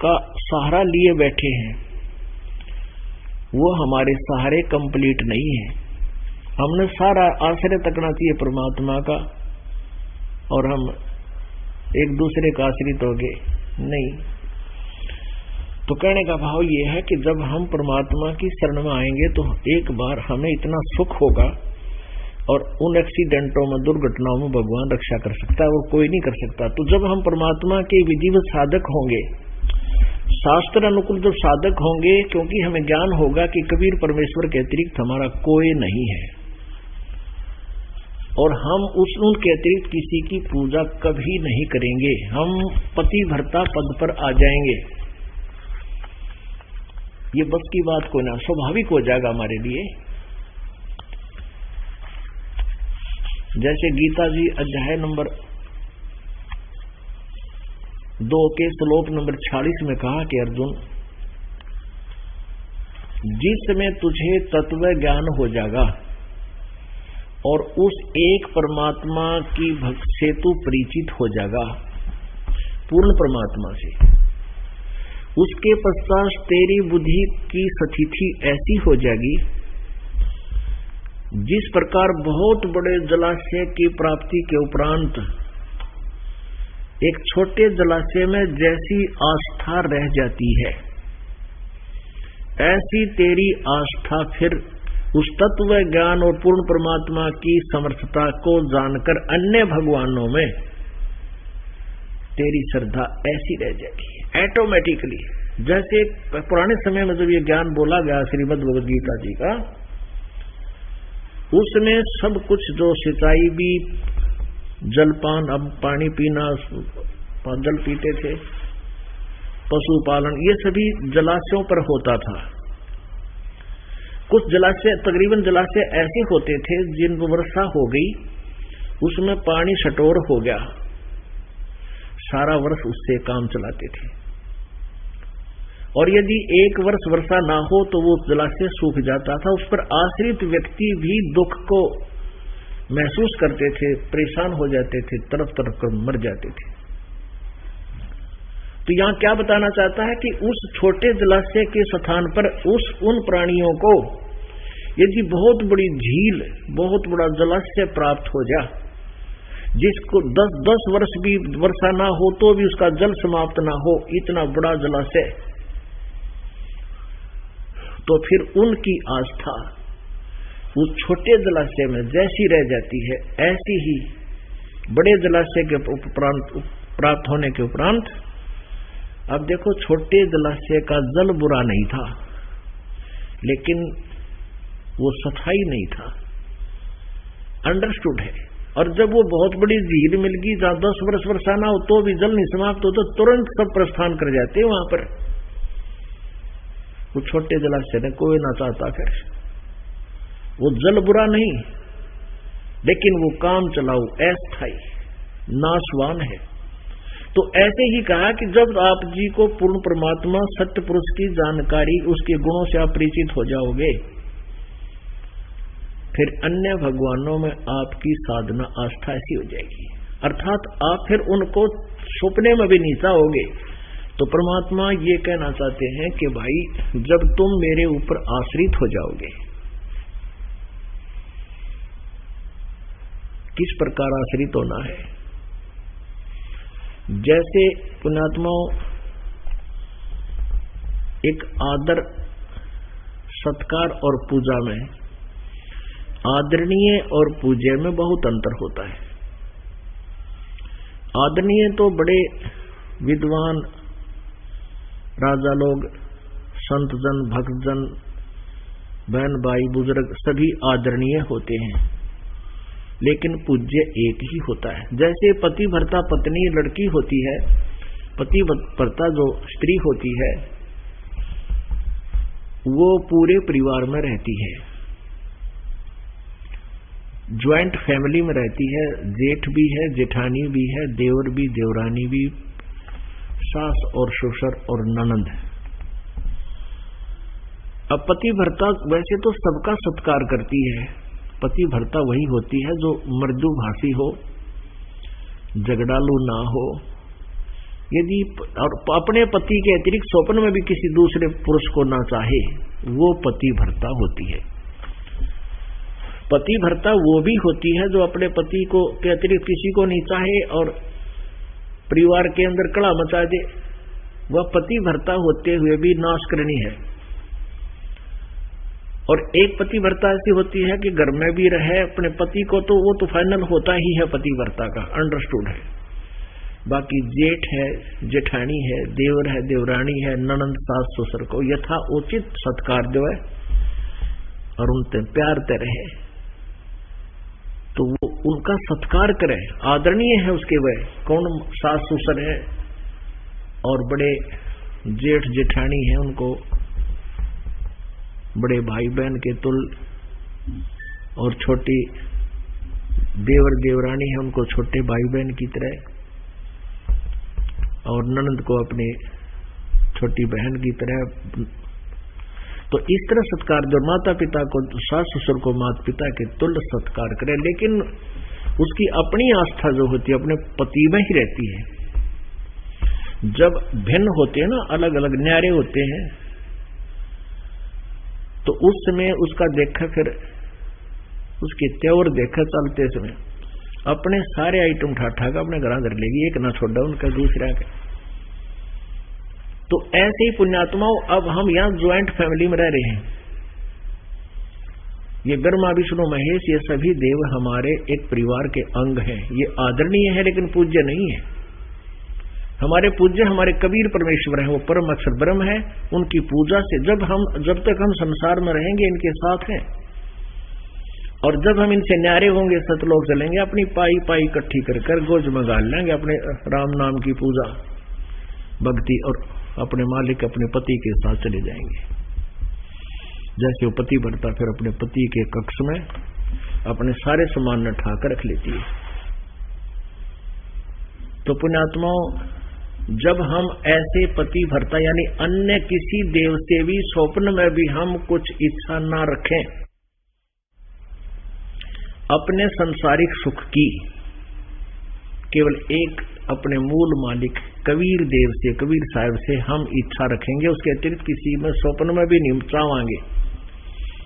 का सहारा लिए बैठे हैं वो हमारे सहारे कंप्लीट नहीं है। हमने सारा आश्रय तकना चाहिए परमात्मा का, और हम एक दूसरे का आश्रित हो गए नहीं। तो कहने का भाव ये है कि जब हम परमात्मा की शरण में आएंगे तो एक बार हमें इतना सुख होगा, और उन एक्सीडेंटों में, दुर्घटनाओं में भगवान रक्षा कर सकता है और कोई नहीं कर सकता। तो जब हम परमात्मा के विधिवत साधक होंगे, शास्त्र अनुकूल जब साधक होंगे, क्योंकि हमें ज्ञान होगा कि कबीर परमेश्वर के अतिरिक्त हमारा कोई नहीं है, और हम उनके अतिरिक्त किसी की पूजा कभी नहीं करेंगे। हम पतिव्रता पद पर आ जाएंगे। ये बस की बात को ना, स्वाभाविक हो जाएगा हमारे लिए। जैसे गीता जी अध्याय नंबर 2 के श्लोक नंबर 46 में कहा कि अर्जुन, जिसमें तुझे तत्व ज्ञान हो जाएगा और उस एक परमात्मा की भक्त से तू परिचित हो जाएगा, पूर्ण परमात्मा से, उसके पश्चात तेरी बुद्धि की स्थिति ऐसी हो जाएगी जिस प्रकार बहुत बड़े जलाशय की प्राप्ति के उपरांत एक छोटे जलाशय में जैसी आस्था रह जाती है, ऐसी तेरी आस्था फिर उस तत्व ज्ञान और पूर्ण परमात्मा की समर्थता को जानकर अन्य भगवानों में तेरी श्रद्धा ऐसी रह जाएगी ऑटोमेटिकली। जैसे पुराने समय में जब ये ज्ञान बोला गया श्रीमद् भगवद गीता जी का, उसमें सब कुछ जो सिंचाई भी, जलपान, अब पानी पीना, जल पीते थे, पशुपालन, ये सभी जलाशयों पर होता था। कुछ जलाशय, तकरीबन जलाशय ऐसे होते थे जिन वर्षा हो गई, उसमें पानी शटोर हो गया, सारा वर्ष उससे काम चलाते थे। और यदि एक वर्ष वर्षा ना हो तो वो जलाशय सूख जाता था। उस पर आश्रित व्यक्ति भी दुख को महसूस करते थे, परेशान हो जाते थे, तरफ तरफ कर मर जाते थे। तो यहां क्या बताना चाहता है कि उस छोटे जलाशय के स्थान पर उन प्राणियों को यदि बहुत बड़ी झील, बहुत बड़ा जलाशय प्राप्त हो जाए, जिसको 10 वर्ष भी वर्षा ना हो तो भी उसका जल समाप्त ना हो, इतना बड़ा जलाशय, तो फिर उनकी आस्था उस छोटे जलाशय में जैसी रह जाती है, ऐसी ही बड़े जलाशय के प्राप्त होने के उपरांत। अब देखो, छोटे जलाशय का जल बुरा नहीं था, लेकिन वो सफाई नहीं था, अंडरस्टूड है। और जब वो बहुत बड़ी झील मिल गई जहां 10 वर्ष वर्षा ना हो तो भी जल नहीं समाप्त हो, तो तुरंत सब प्रस्थान कर जाते हैं वहां पर। वो छोटे जलाशय ने कोई ना चाहता, फिर वो जल बुरा नहीं, लेकिन वो काम चलाऊ, अस्थायी, नाशवान है। तो ऐसे ही कहा कि जब आप जी को पूर्ण परमात्मा सत्य पुरुष की जानकारी, उसके गुणों से आप परिचित हो जाओगे, फिर अन्य भगवानों में आपकी साधना आस्था ऐसी हो जाएगी, अर्थात आप फिर उनको सपने में भी नहीं चाहोगे। तो परमात्मा ये कहना चाहते हैं कि भाई, जब तुम मेरे ऊपर आश्रित हो जाओगे, किस प्रकार आश्रित होना है? जैसे पुण्यात्माओं, एक आदर, सत्कार और पूजा में, आदरणीय और पूज्य में बहुत अंतर होता है। आदरणीय तो बड़े विद्वान राजा लोग, संत जन, भक्त जन, बहन भाई, बुजुर्ग सभी आदरणीय होते हैं, लेकिन पूज्य एक ही होता है। जैसे पति भर्ता पत्नी लड़की होती है, पति भर्ता जो स्त्री होती है वो पूरे परिवार में रहती है, ज्वाइंट फैमिली में रहती है, जेठ भी है, जेठानी भी है, देवर भी, देवरानी भी, सास और ससुर और ननंद। अब पति भर्ता वैसे तो सबका सत्कार करती है, पति भर्ता वही होती है जो मृदुभाषी हो, झगड़ालू ना हो, यदि और अपने पति के अतिरिक्त स्वप्न में भी किसी दूसरे पुरुष को ना चाहे, वो पति भर्ता होती है। पति भर्ता वो भी होती है जो अपने पति को के अतिरिक्त किसी को नहीं चाहे और परिवार के अंदर कड़ा मचा दे, वह पति भर्ता होते हुए भी नाश करनी है। और एक पति भर्ता ऐसी होती है कि घर में भी रहे अपने पति को, तो वो तो फाइनल होता ही है पति भर्ता का, अंडरस्टूड है। बाकी जेठ है, जेठानी है, देवर है, देवरानी है, ननंद, सास ससुर को यथा उचित सत्कार जो है और उनसे प्यार ते रहे, तो वो उनका सत्कार करे, आदरणीय है उसके वह कौन सास ससुर है और बड़े जेठ जेठानी है, उनको बड़े भाई बहन के तुल, और छोटी देवर देवरानी है, उनको छोटे भाई बहन की तरह, और ननंद को अपने छोटी बहन की तरह। तो इस तरह सत्कार, जो माता पिता को, सास ससुर को माता पिता के तुल्य सत्कार करे, लेकिन उसकी अपनी आस्था जो होती है अपने पति में ही रहती है। जब भिन्न होते हैं ना, अलग अलग न्यारे होते हैं, तो उस समय उसका देखा, फिर उसके त्योर देखा चलते समय अपने सारे आइटम ठाठा का अपने घर धर लेगी, एक ना छोड़ा उनका दूसरा के। तो ऐसे ही पुण्यात्माओं, अब हम यहाँ ज्वाइंट फैमिली में रह रहे हैं, ये ब्रह्मा विष्णु महेश ये सभी देव हमारे एक परिवार के अंग हैं। ये आदरणीय है लेकिन पूज्य नहीं है। हमारे पूज्य हमारे कबीर परमेश्वर हैं, वो परम अक्षर ब्रह्म है। उनकी पूजा से जब तक हम संसार में रहेंगे इनके साथ हैं, और जब हम इनसे न्यारे होंगे सतलोक चलेंगे, अपनी पाई पाई इकट्ठी कर गोज में गाल लेंगे अपने राम नाम की पूजा भक्ति, और अपने मालिक अपने पति के साथ चले जाएंगे। जैसे वो पति बढ़ता फिर अपने पति के कक्ष में अपने सारे सामान न ठाकर रख लेती है। तो पुण्यात्माओं, जब हम ऐसे पति भरता यानी अन्य किसी देव से भी स्वप्न में भी हम कुछ इच्छा ना रखें अपने संसारिक सुख की, केवल एक अपने मूल मालिक कबीर देव से, कबीर साहब से हम इच्छा रखेंगे, उसके अतिरिक्त किसी में स्वप्न में भी नहीं चाहेंगे,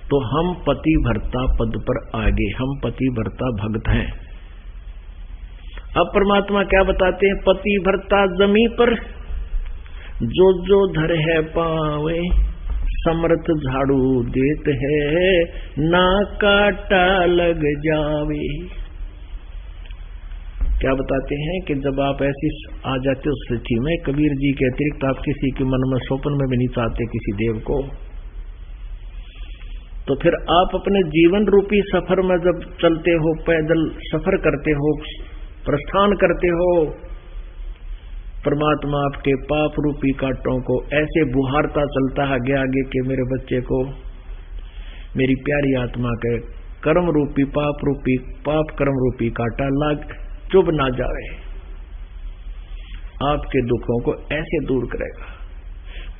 तो हम पति भरता पद पर आगे, हम पति भरता भक्त हैं। अब परमात्मा क्या बताते हैं? पति भरता जमी पर जो जो धर है पावे, समर्थ झाड़ू देत है ना काटा लग जावे। क्या बताते हैं कि जब आप ऐसी आ जाते हो स्थिति में, कबीर जी के अतिरिक्त आप किसी के मन में स्वप्न में भी नहीं चाहते किसी देव को, तो फिर आप अपने जीवन रूपी सफर में जब चलते हो, पैदल सफर करते हो, प्रस्थान करते हो, परमात्मा आपके पाप रूपी कांटों को ऐसे बुहारता चलता है आगे आगे कि मेरे बच्चे को मेरी प्यारी आत्मा के कर्म रूपी पाप कर्म रूपी कांटा लाग चुभ ना जाए, आपके दुखों को ऐसे दूर करेगा।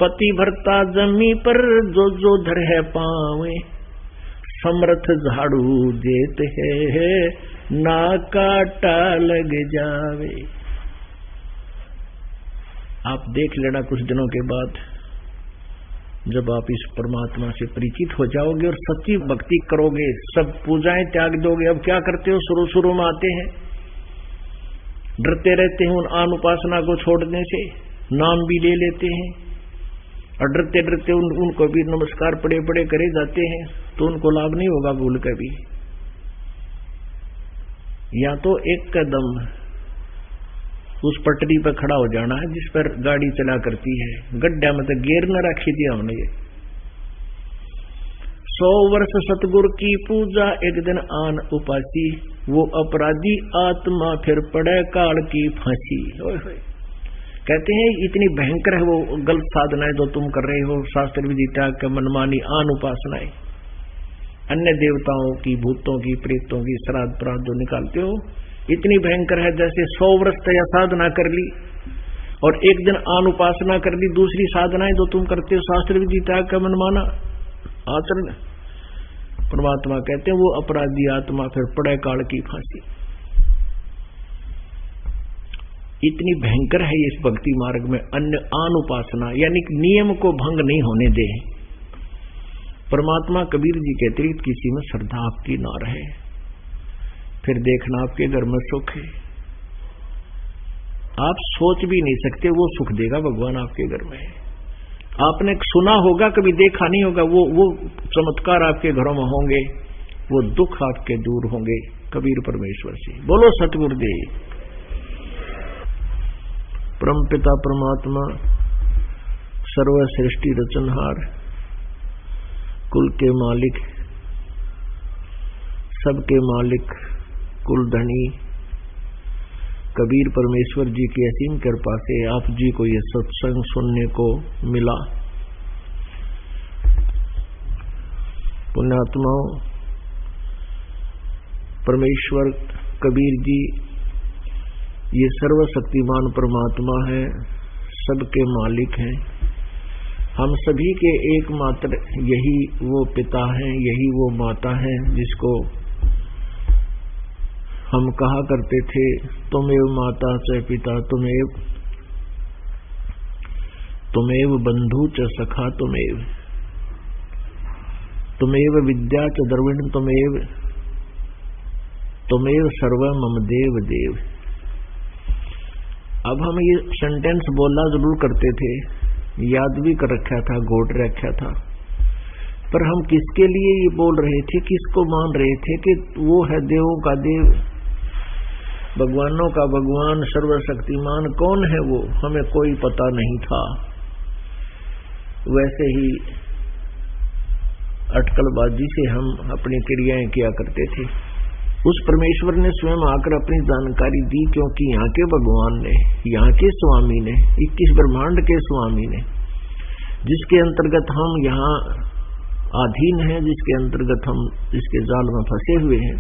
पति भरता जमी पर जो जो धर है पावे, समर्थ झाड़ू देते है ना काटा लग जावे। आप देख लेना कुछ दिनों के बाद जब आप इस परमात्मा से परिचित हो जाओगे और सच्ची भक्ति करोगे, सब पूजाएं त्याग दोगे। अब क्या करते हो? शुरू में आते हैं, डरते रहते हैं उन आन उपासना को छोड़ने से, नाम भी ले लेते हैं और डरते डरते उनको भी नमस्कार पड़े पड़े करे जाते हैं, तो उनको लाभ नहीं होगा भूल कर भी। या तो एक कदम उस पटरी पर खड़ा हो जाना है जिस पर गाड़ी चला करती है, गड्ढा में तो गेर न रखी थी हमने। 100 वर्ष सतगुरु की पूजा एक दिन आन उपासी, वो अपराधी आत्मा फिर पड़े काल की फांसी। कहते हैं इतनी भयंकर है वो गलत साधनाएं जो तुम कर रहे हो, शास्त्र विधि त्याग के मनमानी आन उपासनाएं, अन्य देवताओं की, भूतों की, प्रेतों की श्राद्ध प्राद्ध जो निकालते हो, इतनी भयंकर है। जैसे 100 वर्ष तक साधना कर ली और एक दिन आन उपासना कर ली, दूसरी साधनाएं जो तुम करते हो शास्त्र विधि त्याग का मनमाना आचरण, परमात्मा कहते हैं वो अपराधी आत्मा फिर पड़े काल की फांसी। इतनी भयंकर है इस भक्ति मार्ग में अन्य आन उपासना, यानी नियम को भंग नहीं होने दे। परमात्मा कबीर जी के अतिरिक्त किसी में श्रद्धा आपकी ना रहे, फिर देखना आपके घर में सुख है। आप सोच भी नहीं सकते वो सुख देगा भगवान आपके घर में। आपने सुना होगा, कभी देखा नहीं होगा, वो चमत्कार आपके घरों में होंगे, वो दुख आपके दूर होंगे कबीर परमेश्वर से। बोलो सतगुरुदेव। परमपिता परमात्मा सर्व सृष्टि रचनहार, कुल के मालिक, सबके मालिक, कुलधनी कबीर परमेश्वर जी की असीम कृपा से आप जी को ये सत्संग सुनने को मिला। पुण्यात्माओं, परमेश्वर कबीर जी ये सर्वशक्तिमान परमात्मा है, सबके मालिक हैं। हम सभी के एकमात्र यही वो पिता हैं, यही वो माता हैं जिसको हम कहा करते थे, तुमेव माता च पिता तुमेव बंधु च सखा तुमेव विद्या च द्रविण तुमेव सर्व मम देव देव। अब हम ये सेंटेंस बोलना जरूर करते थे, याद भी कर रखा था, घोट रखा था, पर हम किसके लिए ये बोल रहे थे, किसको मान रहे थे कि वो है देवों का देव, भगवानों का भगवान, सर्वशक्तिमान कौन है वो हमें कोई पता नहीं था। वैसे ही अटकलबाजी से हम अपनी क्रियाएं किया करते थे। उस परमेश्वर ने स्वयं आकर अपनी जानकारी दी, क्योंकि यहाँ के भगवान ने, यहाँ के स्वामी ने, 21 ब्रह्मांड के स्वामी ने, जिसके अंतर्गत हम यहाँ अधीन हैं, जिसके अंतर्गत हम इसके जाल में फंसे हुए हैं,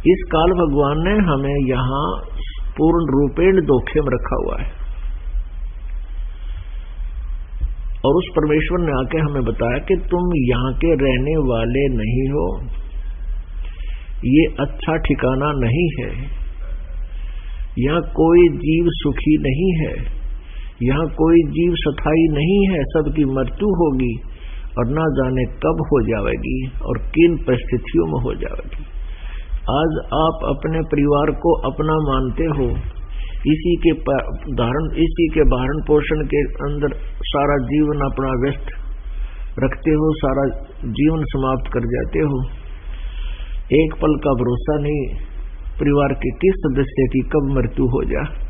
इस काल भगवान ने हमें यहाँ पूर्ण रूपेण धोखे में रखा हुआ है। और उस परमेश्वर ने आके हमें बताया कि तुम यहाँ के रहने वाले नहीं हो, ये अच्छा ठिकाना नहीं है, यहाँ कोई जीव सुखी नहीं है, यहाँ कोई जीव स्थायी नहीं है, सबकी मृत्यु होगी और ना जाने कब हो जाएगी और किन परिस्थितियों में हो जाएगी। आज आप अपने परिवार को अपना मानते हो, इसी के भरण पोषण के अंदर सारा जीवन अपना व्यस्त रखते हो, सारा जीवन समाप्त कर जाते हो। एक पल का भरोसा नहीं परिवार के किस सदस्य की कब मृत्यु हो जाए।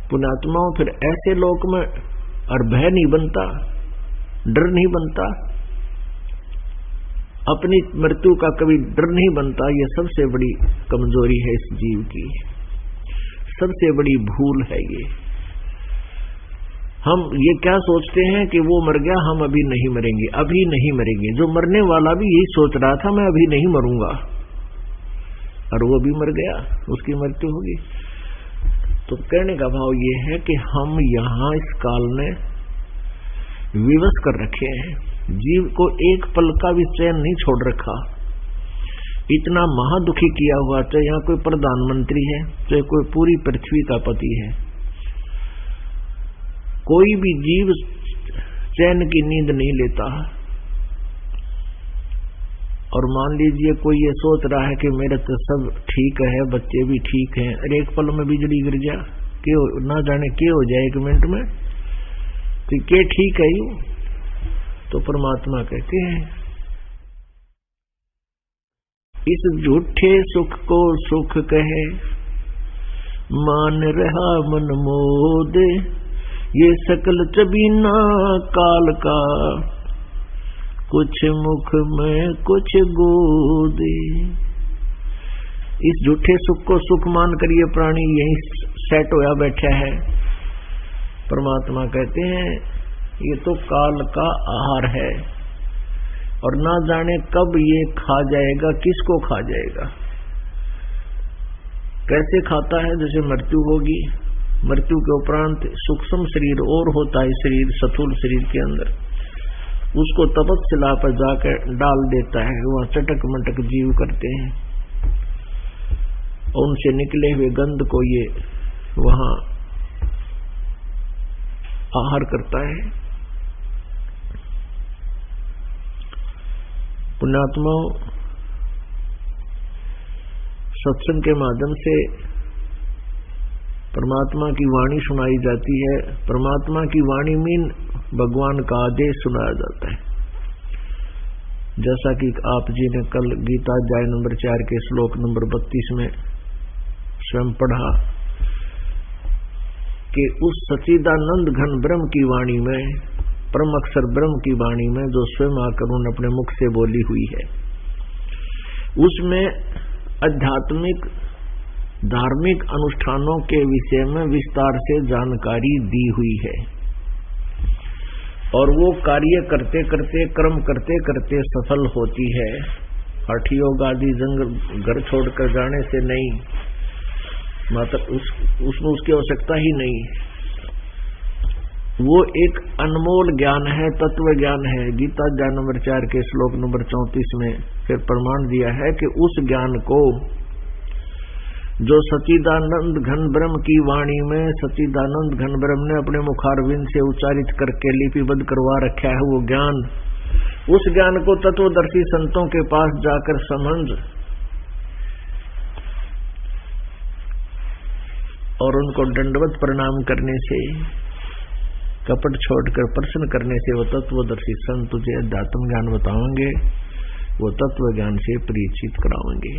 पुण्यात्माओं, फिर ऐसे लोक में और भय नहीं बनता, डर नहीं बनता, अपनी मृत्यु का कभी डर नहीं बनता। यह सबसे बड़ी कमजोरी है इस जीव की, सबसे बड़ी भूल है ये। हम ये क्या सोचते हैं कि वो मर गया, हम अभी नहीं मरेंगे, अभी नहीं मरेंगे। जो मरने वाला भी यही सोच रहा था, मैं अभी नहीं मरूंगा, और वो भी मर गया, उसकी मृत्यु होगी। तो कहने का भाव ये है कि हम यहाँ इस काल ने विवश कर रखे हैं, जीव को एक पल का भी चैन नहीं छोड़ रखा। इतना महादुखी किया हुआ, चाहे यहाँ कोई प्रधानमंत्री है, चाहे कोई पूरी पृथ्वी का पति है, कोई भी जीव चैन की नींद नहीं लेता। और मान लीजिए कोई ये सोच रहा है कि मेरे तो सब ठीक है, बच्चे भी ठीक हैं, अरे एक पल में बिजली गिर जा, क्यों ना जाने क्या हो जाए एक मिनट में, तो क्या ठीक है यू? तो परमात्मा कहते हैं इस झूठे सुख को सुख कहे, मान रहा मन मोद, ये सकल चबीना काल का, कुछ मुख में कुछ गोदे। इस झूठे सुख को सुख मान कर ये प्राणी यही सेट होया बैठा है। परमात्मा कहते हैं ये तो काल का आहार है, और ना जाने कब ये खा जाएगा, किसको खा जाएगा, कैसे खाता है। जैसे मृत्यु होगी, मृत्यु के उपरांत सूक्ष्म शरीर और होता है, शरीर स्थूल शरीर के अंदर, उसको तपस्या पर जाकर डाल देता है, वहां चटक मटक जीव करते हैं, और उनसे निकले हुए गंध को ये वहां आहार करता है। पुण्यात्माओं, सत्संग के माध्यम से परमात्मा की वाणी सुनाई जाती है। परमात्मा की वाणी मीन भगवान का आदेश सुनाया जाता है। जैसा कि आप जी ने कल गीता अध्याय नंबर 4 के श्लोक नंबर 32 में स्वयं पढ़ा कि उस सच्चिदानंद घन ब्रह्म की वाणी में, परम अक्षर ब्रह्म की वाणी में, जो स्वयं आकर उन्होंने अपने मुख से बोली हुई है, उसमें आध्यात्मिक धार्मिक अनुष्ठानों के विषय में विस्तार से जानकारी दी हुई है। और वो कार्य करते करते, कर्म करते करते सफल होती है। हठ योग आदि जंगल घर छोड़कर जाने से नहीं, मतलब उसमें उसकी आवश्यकता ही नहीं। वो एक अनमोल ज्ञान है, तत्व ज्ञान है। गीता अध्याय नंबर 4 के श्लोक नंबर 34 में फिर प्रमाण दिया है कि उस ज्ञान को जो सच्चिदानंद घन ब्रह्म की वाणी में सच्चिदानंद घन ब्रह्म ने अपने मुखारविंद से उच्चारित करके लिपिबद्ध करवा रखा है, वो ज्ञान, उस ज्ञान को तत्वदर्शी संतों के पास जाकर समझ और उनको दंडवत प्रणाम करने से, कपट छोड़कर प्रश्न करने से वो तत्वदर्शी संत तुझे अध्यात्म ज्ञान बताएंगे, वो तत्व ज्ञान से परिचित कराएंगे।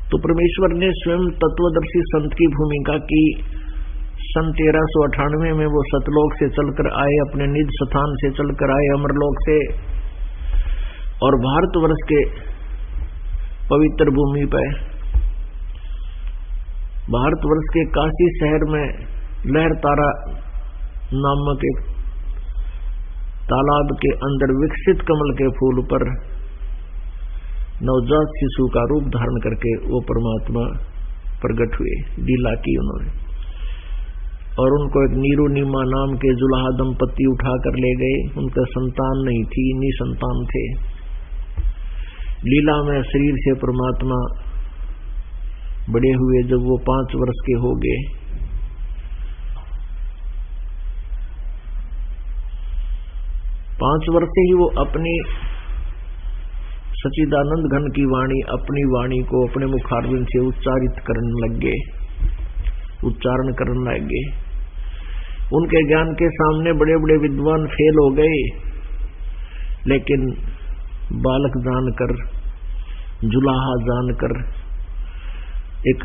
तो परमेश्वर ने स्वयं तत्वदर्शी संत की भूमिका की, सन 1398 में वो सतलोक से चलकर आए, अपने निज स्थान से चलकर आए अमरलोक से, और भारतवर्ष के पवित्र भूमि पर भारतवर्ष के काशी शहर में लहरतारा नामक एक तालाब के अंदर विकसित कमल के फूल पर नवजात शिशु का रूप धारण करके वो परमात्मा प्रकट हुए, लीला की उन्होंने। और उनको एक नीरू नीमा नाम के जुलाहा दंपति उठाकर ले गए। उनका संतान नहीं थी, निसंतान थे। लीला में शरीर से परमात्मा बड़े हुए। जब वो 5 वर्ष के हो गए, पांच वर्ष से ही वो अपनी सच्चिदानंद घन की वाणी, अपनी वाणी को अपने मुखारविंद से उच्चारण करने लगे। उनके ज्ञान के सामने बड़े बड़े विद्वान फेल हो गए, लेकिन बालक जानकर, जुलाहा जानकर, एक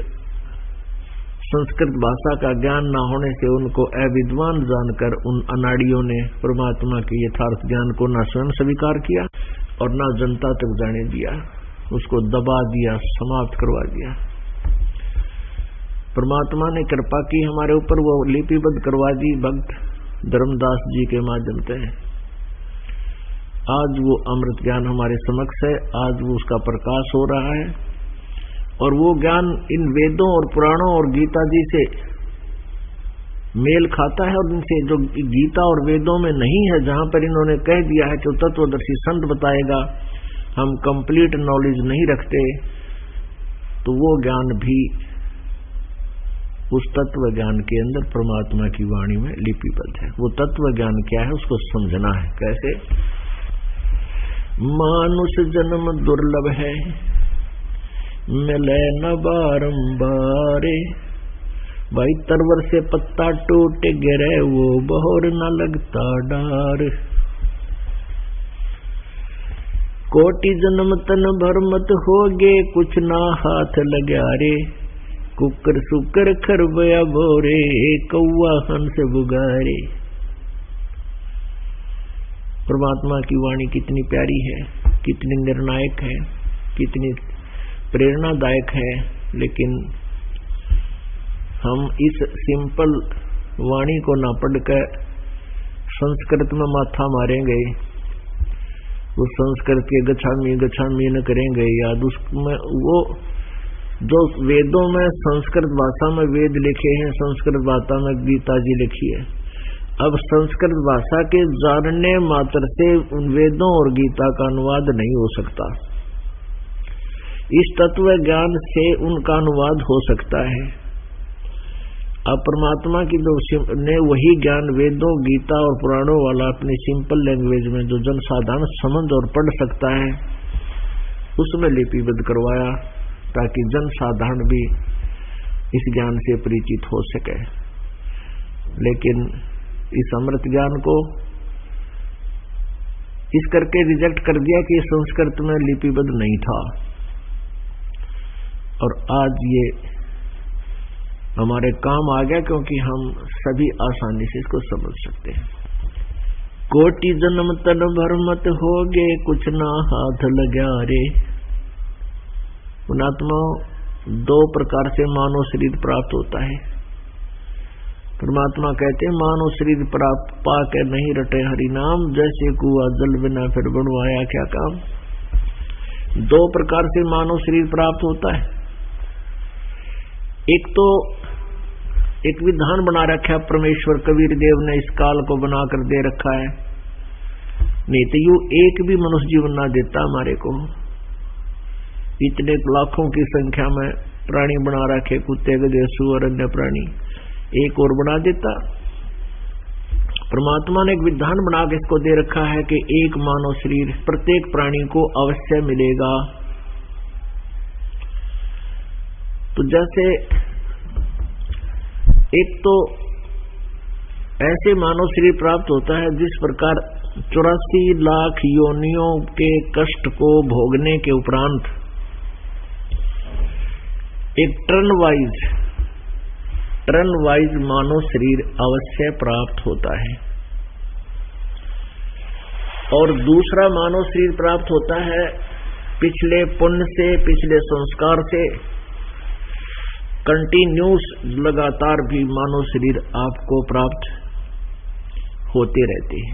संस्कृत भाषा का ज्ञान न होने से उनको अविद्वान जानकर उन अनाड़ियों ने परमात्मा के यथार्थ ज्ञान को न स्वयं स्वीकार किया और न जनता तक जाने दिया, उसको दबा दिया, समाप्त करवा दिया। परमात्मा ने कृपा की हमारे ऊपर, वो लिपिबद्ध करवा दी भक्त धर्मदास जी के माध्यम से। आज वो अमृत ज्ञान हमारे समक्ष है, आज वो उसका प्रकाश हो रहा है। और वो ज्ञान इन वेदों और पुराणों और गीता जी से मेल खाता है, और इनसे जो गीता और वेदों में नहीं है, जहां पर इन्होंने कह दिया है कि तत्वदर्शी संत बताएगा, हम कंप्लीट नॉलेज नहीं रखते, तो वो ज्ञान भी उस तत्व ज्ञान के अंदर परमात्मा की वाणी में लिपिबद्ध है। वो तत्व ज्ञान क्या है उसको समझना है। कैसे? मानुष जन्म दुर्लभ है, मिले न बारंबारे, भाई तरवर से पत्ता टूट गिरे वो बहोर न लगता डार। कोटि जन्म तन भर मत होगे, कुछ ना हाथ लग्या रे, कुकर सुकर खरबया बोरे, कौआ हंस बुगारे। परमात्मा की वाणी कितनी प्यारी है, कितनी निर्णायक है, कितनी प्रेरणादायक है, लेकिन हम इस सिंपल वाणी को ना पढ़कर संस्कृत में माथा मारेंगे, उस संस्कृत के गच्छामी न करेंगे याद, उसमें वो जो वेदों में संस्कृत भाषा में वेद लिखे हैं, संस्कृत भाषा में गीता जी लिखी है। अब संस्कृत भाषा के जानने मात्र से उन वेदों और गीता का अनुवाद नहीं हो सकता। इस तत्व ज्ञान से उनका अनुवाद हो सकता है। अब परमात्मा की ने वही ज्ञान वेदों, गीता और पुराणों वाला अपनी सिंपल लैंग्वेज में जो जन साधारण समझ और पढ़ सकता है, उसमें लिपिबद्ध करवाया, ताकि जन साधारण भी इस ज्ञान से परिचित हो सके। लेकिन इस अमृत ज्ञान को इस करके रिजेक्ट कर दिया कि संस्कृत में लिपिबद्ध नहीं था, और आज ये हमारे काम आ गया, क्योंकि हम सभी आसानी से इसको समझ सकते हैं। कोटि जन्म तन भर मत होगे, कुछ ना हाथ लग्या रे। पुणात्माओं, 2 प्रकार से मानव शरीर प्राप्त होता है। परमात्मा कहते हैं मानव शरीर प्राप्त पाके नहीं रटे हरि नाम, जैसे कुआ जल बिना फिर बनवाया क्या काम। 2 प्रकार से मानव शरीर प्राप्त होता है। एक तो एक विधान बना रखा है परमेश्वर, कबीर देव ने इस काल को बनाकर दे रखा है, नहीं तो यू एक भी मनुष्य जीवन ना देता हमारे को। इतने लाखों की संख्या में प्राणी बना रखे, कुत्ते गधे सुअर अन्य प्राणी, एक और बना देता। परमात्मा ने एक विधान बना के इसको दे रखा है कि एक मानव शरीर प्रत्येक प्राणी को अवश्य मिलेगा। तो जैसे एक तो ऐसे मानव शरीर प्राप्त होता है जिस प्रकार 84 लाख योनियों के कष्ट को भोगने के उपरांत एक टर्न वाइज टर्न वाइज मानव शरीर अवश्य प्राप्त होता है, और दूसरा मानव शरीर प्राप्त होता है पिछले पुण्य से, पिछले संस्कार से कंटिन्यूस लगातार भी मानव शरीर आपको प्राप्त होते रहते हैं।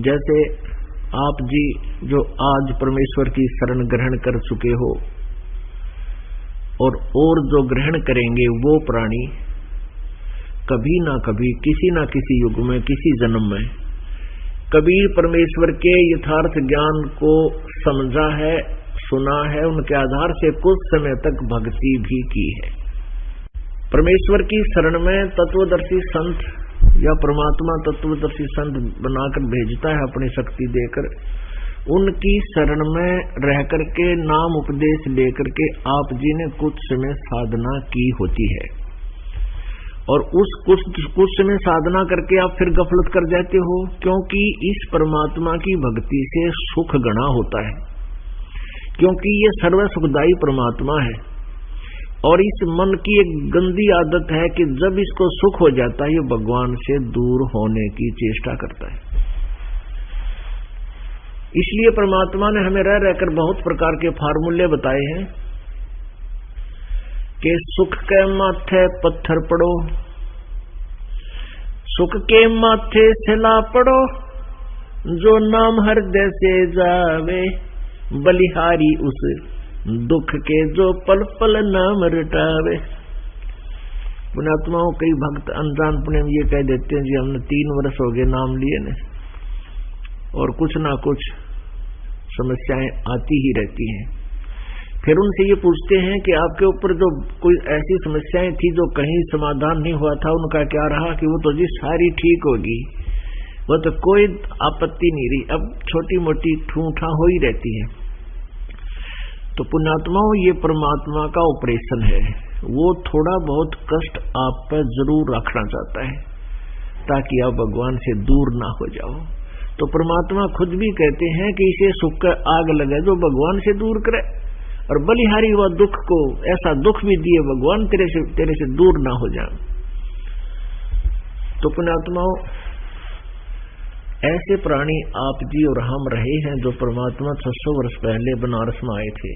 जैसे आप जी जो आज परमेश्वर की शरण ग्रहण कर चुके हो और जो ग्रहण करेंगे वो प्राणी कभी ना कभी किसी ना किसी युग में, किसी जन्म में कबीर परमेश्वर के यथार्थ ज्ञान को समझा है, सुना है, उनके आधार से कुछ समय तक भक्ति भी की है। परमेश्वर की शरण में तत्वदर्शी संत या परमात्मा तत्वदर्शी संत बनाकर भेजता है अपनी शक्ति देकर। उनकी शरण में रह करके नाम उपदेश लेकर के आप जी ने कुछ समय साधना की होती है, और उस कुछ समय साधना करके आप फिर गफलत कर जाते हो, क्योंकि इस परमात्मा की भक्ति से सुख गणा होता है, क्योंकि ये सर्व सुखदायी परमात्मा है। और इस मन की एक गंदी आदत है कि जब इसको सुख हो जाता है ये भगवान से दूर होने की चेष्टा करता है। इसलिए परमात्मा ने हमें रह रहकर बहुत प्रकार के फार्मूले बताए हैं कि सुख के माथे पत्थर पड़ो, सुख के माथे सिला पड़ो, जो नाम हृदय से जावे, बलिहारी उस दुख के जो पल पल नाम रटावे। पुण्यात्माओं कई भक्त अनजान पुण्य ये कह देते हैं जी हमने 3 वर्ष हो गए नाम लिए ने, और कुछ ना कुछ समस्याएं आती ही रहती हैं। फिर उनसे ये पूछते हैं कि आपके ऊपर जो कोई ऐसी समस्याएं थी जो कहीं समाधान नहीं हुआ था, उनका क्या रहा? कि वो तो जी सारी ठीक होगी, वो तो कोई आपत्ति नहीं रही, अब छोटी मोटी ठूठा हो ही रहती है। तो पुण्यात्माओं ये परमात्मा का ऑपरेशन है, वो थोड़ा बहुत कष्ट आप पर जरूर रखना चाहता है ताकि आप भगवान से दूर ना हो जाओ। तो परमात्मा खुद भी कहते हैं कि इसे सुख का आग लगे जो भगवान से दूर करे, और बलिहारी हुआ दुख को ऐसा दुख भी दिए भगवान तेरे से दूर ना हो जाए। तो पुण्यात्माओं ऐसे प्राणी आप जी और हम रहे हैं जो परमात्मा 600 वर्ष पहले बनारस में आए थे।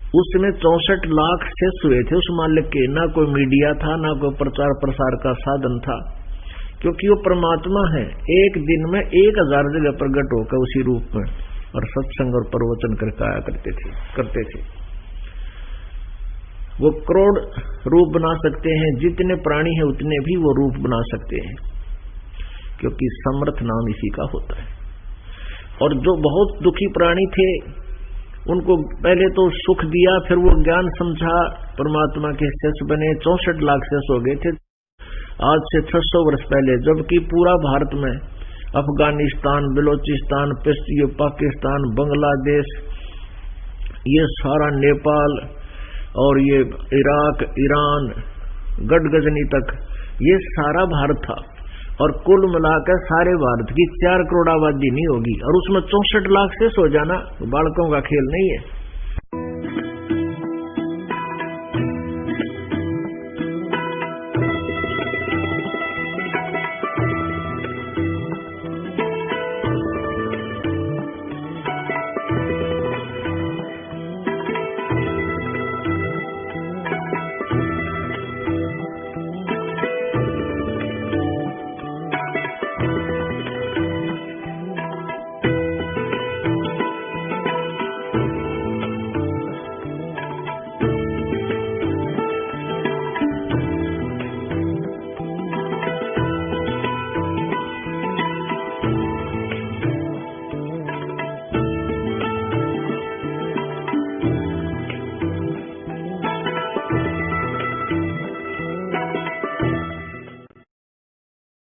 उस समय 64 लाख शिष्य हुए थे उस मालिक के, ना कोई मीडिया था, ना कोई प्रचार प्रसार का साधन था, क्योंकि वो परमात्मा है। एक दिन में 1000 जगह प्रकट होकर उसी रूप में और सत्संग और प्रवचन करके आया करते थे। वो करोड़ रूप बना सकते हैं, जितने प्राणी हैं उतने भी वो रूप बना सकते हैं, क्योंकि समर्थ नाम इसी का होता है। और जो बहुत दुखी प्राणी थे उनको पहले तो सुख दिया, फिर वो ज्ञान समझा, परमात्मा के शिष्य बने। 64 लाख शिष्य हो गए थे आज से 600 वर्ष पहले, जबकि पूरा भारत में अफगानिस्तान, बलोचिस्तान, पाकिस्तान, बांग्लादेश, ये सारा नेपाल और ये इराक, ईरान, गढ़गजनी तक ये सारा भारत था, और कुल मिलाकर सारे भारत की 4 करोड़ आबादी नहीं होगी, और उसमें 64 लाख से सो जाना बालकों का खेल नहीं है।